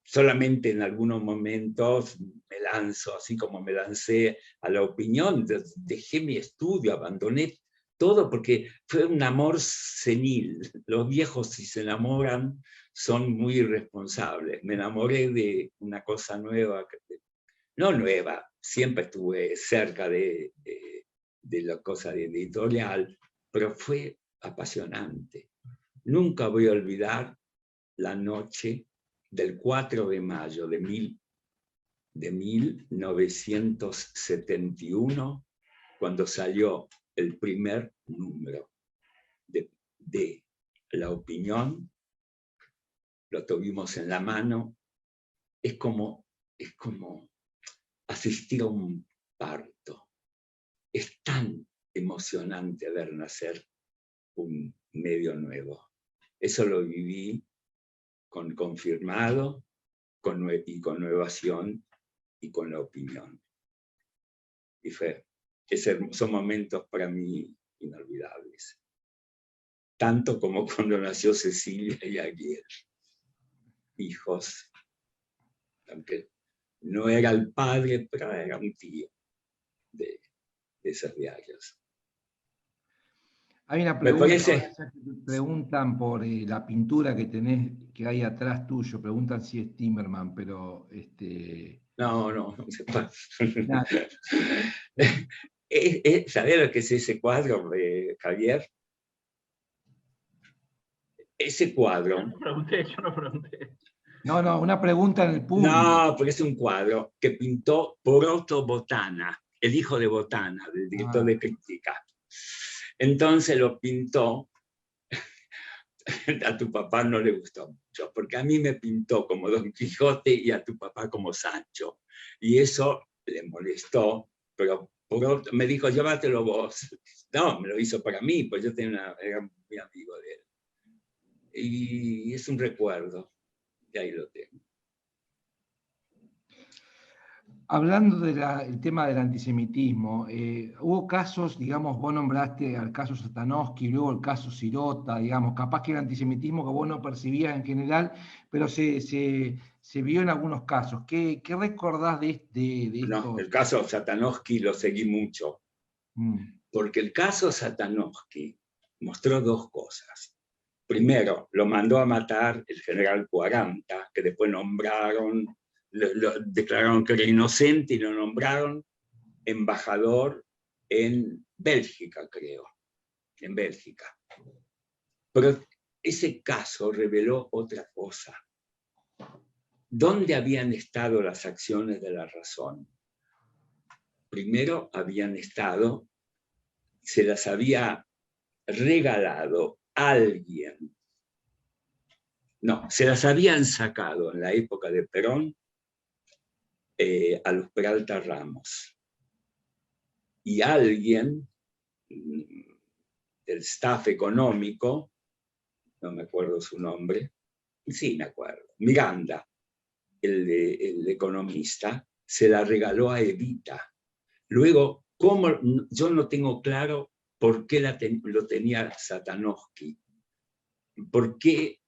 C: solamente en algunos momentos me lanzo, así como me lancé a la opinión, dejé mi estudio, abandoné todo porque fue un amor senil. Los viejos, si se enamoran, son muy irresponsables. Me enamoré de una cosa nueva, no nueva, siempre estuve cerca de la cosa de editorial, pero fue apasionante. Nunca voy a olvidar la noche del 4 de mayo de 1971, cuando salió el primer número de La Opinión. Lo tuvimos en la mano. Es como asistir a un parto. Es tan emocionante ver nacer un medio nuevo. Eso lo viví con Confirmado, con Nuevación y con La Opinión. Y son momentos para mí inolvidables. Tanto como cuando nació Cecilia y Ariel, hijos, aunque no era el padre, pero era un tío de esos diarios.
B: Hay una pregunta que preguntan por la pintura que tenés, que hay atrás tuyo, preguntan si es Timerman, pero
C: No se pasa. ¿Sabés lo que es ese cuadro, Javier? Ese cuadro...
E: Yo no pregunté.
B: No, una pregunta en el público.
C: No, porque es un cuadro que pintó Proto Botana, el hijo de Botana, del director de Crítica. Entonces lo pintó, a tu papá no le gustó mucho, porque a mí me pintó como Don Quijote y a tu papá como Sancho. Y eso le molestó, pero me dijo, llévatelo vos. No, me lo hizo para mí, pues yo era muy amigo de él. Y es un recuerdo, y ahí lo tengo.
B: Hablando del tema del antisemitismo, hubo casos, digamos, vos nombraste al caso Satanowski, luego el caso Sirota, digamos, capaz que el antisemitismo que vos no percibías en general, pero se vio en algunos casos. ¿Qué recordás de esto?
C: No, el caso Satanowski lo seguí mucho, porque el caso Satanowski mostró dos cosas. Primero, lo mandó a matar el general 40, que después lo declararon que era inocente y lo nombraron embajador en Bélgica, creo, en Bélgica. Pero ese caso reveló otra cosa. ¿Dónde habían estado las acciones de la razón? Primero habían estado, se las había regalado alguien. No, se las habían sacado en la época de Perón a los Peralta Ramos. Y alguien del staff económico, no me acuerdo su nombre, sí me acuerdo, Miranda, el economista, se la regaló a Evita. Luego, yo no tengo claro por qué lo tenía Satanowski. ¿Por qué?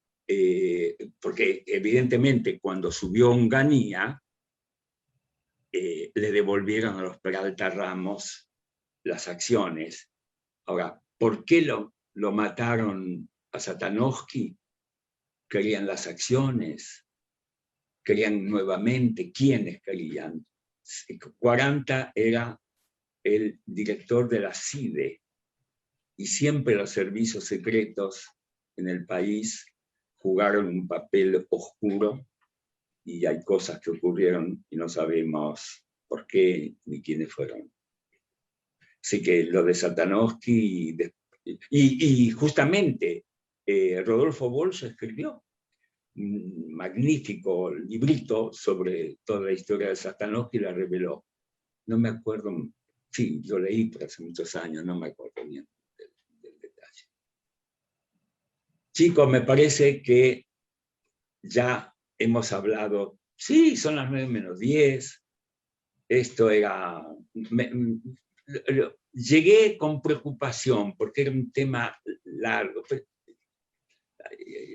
C: Porque evidentemente cuando subió Onganía, le devolvieron a los Peralta Ramos las acciones. Ahora, ¿por qué lo mataron a Satanowski? Querían las acciones, querían nuevamente. ¿Quiénes querían? 40 era el director de la CIDE, y siempre los servicios secretos en el país jugaron un papel oscuro, y hay cosas que ocurrieron y no sabemos por qué ni quiénes fueron. Así que lo de Satanowski, y justamente Rodolfo Bolso escribió un magnífico librito sobre toda la historia de Satanowski, la reveló. No me acuerdo, sí, lo leí por hace muchos años, no me acuerdo bien del detalle. Chicos, me parece que ya hemos hablado, sí, son las 9:10, esto era... Llegué con preocupación porque era un tema largo.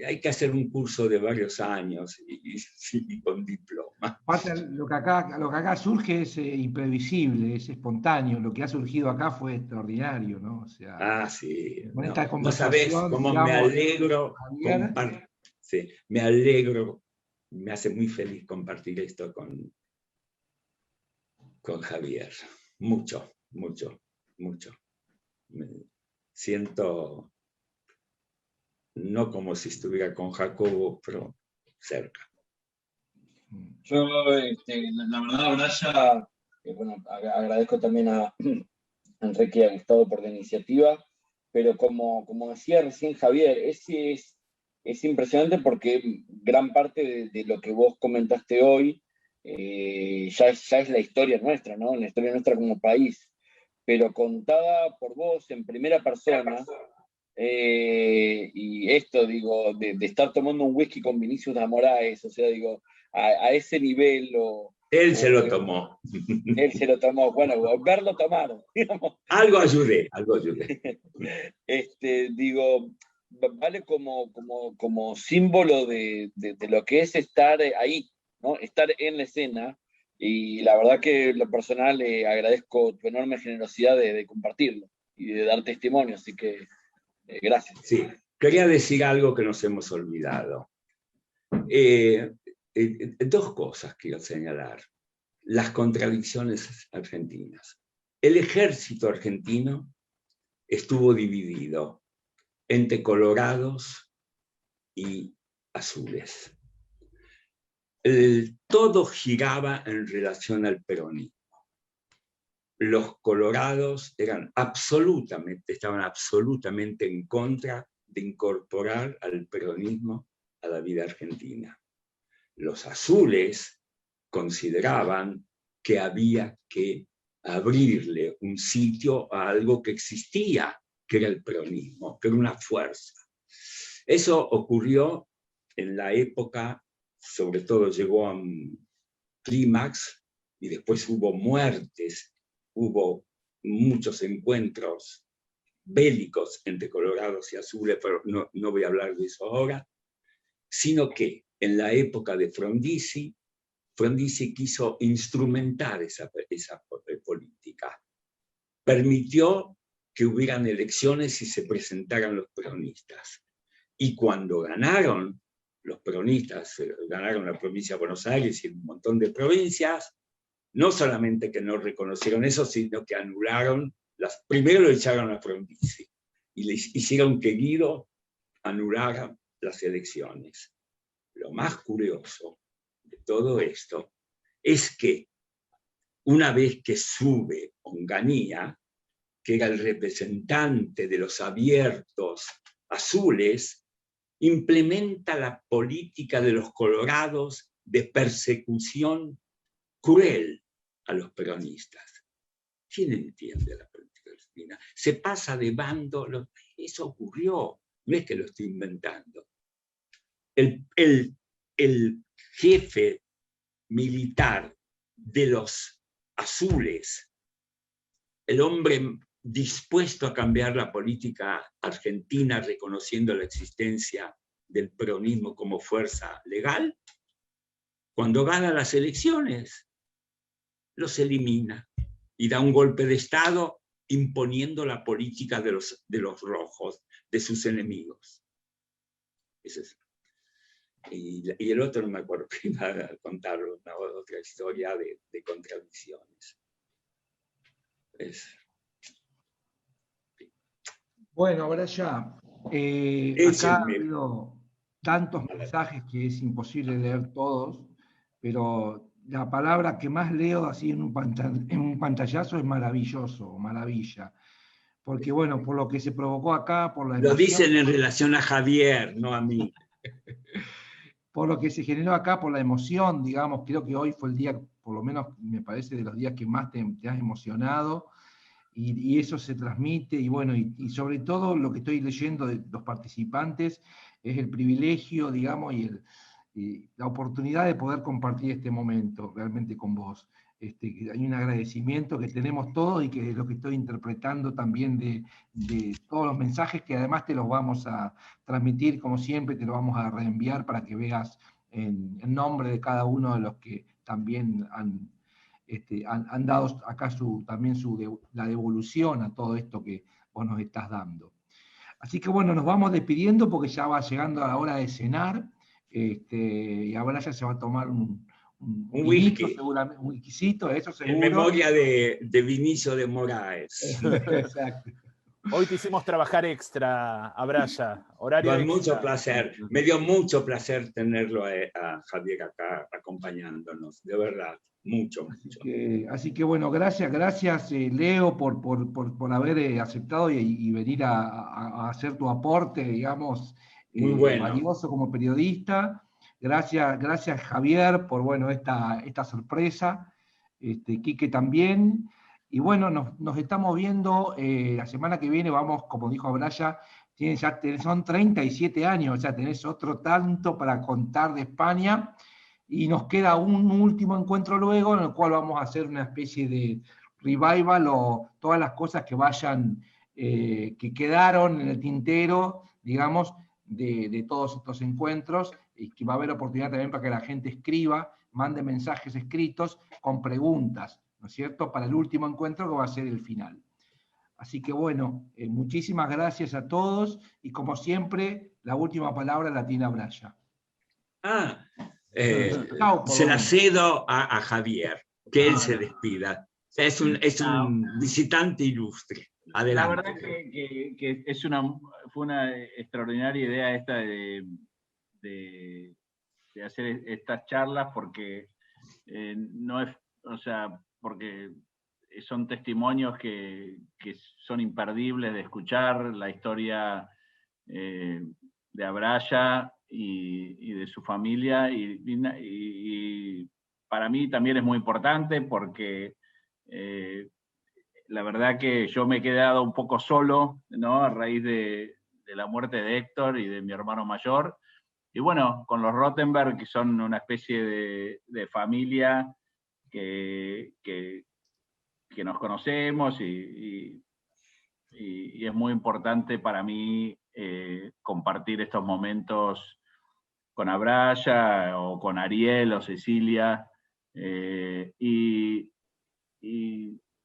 C: hay que hacer un curso de varios años y con diploma.
B: Lo que acá surge es imprevisible, es espontáneo. Lo que ha surgido acá fue extraordinario, ¿no? O sea,
C: Sí.
B: con
C: No,
B: esta
C: no sabés
B: conversación,
C: cómo
B: digamos,
C: me alegro.
B: Javier,
C: Sí, me alegro, me hace muy feliz compartir esto con Javier. Mucho, mucho, mucho. Me siento no como si estuviera con Jacobo, pero cerca.
D: Yo, la verdad, Braya, bueno, agradezco también a Enrique y a Gustavo por la iniciativa, pero como decía recién Javier, es impresionante porque gran parte de lo que vos comentaste hoy ya es la historia nuestra, ¿no? La historia nuestra como país, pero contada por vos en primera persona. Y esto, digo, de estar tomando un whisky con Vinicius de Moraes, o sea, digo, a ese nivel,
C: Él se lo tomó.
D: Él se lo tomó, bueno, verlo tomar, digamos.
C: Algo ayudé, algo ayudé.
D: Digo, vale como símbolo de lo que es estar ahí, ¿no? Estar en la escena, y la verdad que en lo personal agradezco tu enorme generosidad de compartirlo y de dar testimonio, así que gracias.
C: Sí, quería decir algo que nos hemos olvidado. Dos cosas quiero señalar. Las contradicciones argentinas. El ejército argentino estuvo dividido entre colorados y azules. Todo giraba en relación al peronismo. Los colorados estaban absolutamente en contra de incorporar al peronismo a la vida argentina. Los azules consideraban que había que abrirle un sitio a algo que existía, que era el peronismo, que era una fuerza. Eso ocurrió en la época, sobre todo llegó a un clímax, y después hubo muertes, hubo muchos encuentros bélicos entre colorados y azules, pero no voy a hablar de eso ahora, sino que en la época de Frondizi quiso instrumentar esa política. Permitió que hubieran elecciones y se presentaran los peronistas. Y cuando ganaron los peronistas, ganaron la provincia de Buenos Aires y un montón de provincias, no solamente que no reconocieron eso, sino que anularon, primero lo echaron a Frondizi y les hicieron que Guido anulara las elecciones. Lo más curioso de todo esto es que una vez que sube Onganía, que era el representante de los abiertos azules, implementa la política de los colorados de persecución cruel a los peronistas. ¿Quién entiende la política argentina? Se pasa de bando, eso ocurrió, no es que lo estoy inventando. El jefe militar de los azules, el hombre dispuesto a cambiar la política argentina reconociendo la existencia del peronismo como fuerza legal, cuando gana las elecciones, los elimina y da un golpe de Estado imponiendo la política de los rojos, de sus enemigos. Eso es. Y el otro no me acuerdo que iba a contar otra historia de contradicciones.
B: Bueno, ahora ya, acá ha habido tantos mensajes que es imposible leer todos, pero la palabra que más leo así en un pantallazo es maravilloso, maravilla. Porque bueno, por lo que se provocó acá, por la emoción,
C: lo dicen en relación a Javier, no a mí.
B: Por lo que se generó acá, por la emoción, digamos, creo que hoy fue el día, por lo menos me parece, de los días que más te has emocionado, y eso se transmite, y bueno, y sobre todo lo que estoy leyendo de los participantes es el privilegio, digamos, la oportunidad de poder compartir este momento realmente con vos. Hay un agradecimiento que tenemos todos y que es lo que estoy interpretando también de todos los mensajes, que además te los vamos a transmitir, como siempre, te los vamos a reenviar para que veas en nombre de cada uno de los que también han dado acá la devolución a todo esto que vos nos estás dando. Así que bueno, nos vamos despidiendo porque ya va llegando a la hora de cenar, y ahora ya se va a tomar un
C: whisky.
B: Seguramente, un whiskycito, eso seguro.
C: En memoria de Vinicio de Moraes.
B: Exacto.
A: Hoy te hicimos trabajar extra, Abraya, horario
C: Con
A: extra.
C: mucho placer. Me dio mucho placer tenerlo a Javier acá acompañándonos, de verdad. Mucho.
B: Así que bueno, gracias Leo por haber aceptado y venir a hacer tu aporte, digamos,
C: muy bueno,
B: valioso como periodista. Gracias Javier por esta sorpresa, Quique también. Y bueno, nos estamos viendo la semana que viene, vamos, como dijo Abraya, son 37 años, o sea, tenés otro tanto para contar de España. Y nos queda un último encuentro luego, en el cual vamos a hacer una especie de revival o todas las cosas que que quedaron en el tintero, digamos, de todos estos encuentros, y que va a haber oportunidad también para que la gente escriba, mande mensajes escritos con preguntas, ¿no es cierto?, para el último encuentro que va a ser el final. Así que bueno, muchísimas gracias a todos, y como siempre, la última palabra la tiene Abraya.
C: Se la cedo a Javier, que él se despida. Es un visitante ilustre. Adelante.
E: La verdad que fue una extraordinaria idea esta de hacer estas charlas, porque no es, o sea, porque son testimonios que son imperdibles de escuchar, la historia de Abraya y de su familia, y para mí también es muy importante porque la verdad que yo me he quedado un poco solo, ¿no?, a raíz de la muerte de Héctor y de mi hermano mayor, y bueno, con los Rothenberg, que son una especie de familia que nos conocemos, y es muy importante para mí compartir estos momentos con Abraya o con Ariel o Cecilia,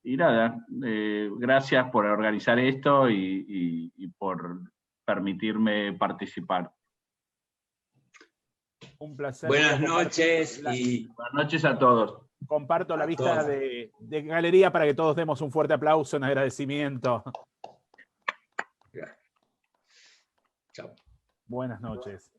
E: y nada, gracias por organizar esto y por permitirme participar.
A: Un placer.
C: Buenas noches.
E: Buenas noches a todos.
A: Comparto la vista de galería para que todos demos un fuerte aplauso en agradecimiento.
C: Chao.
A: Buenas noches.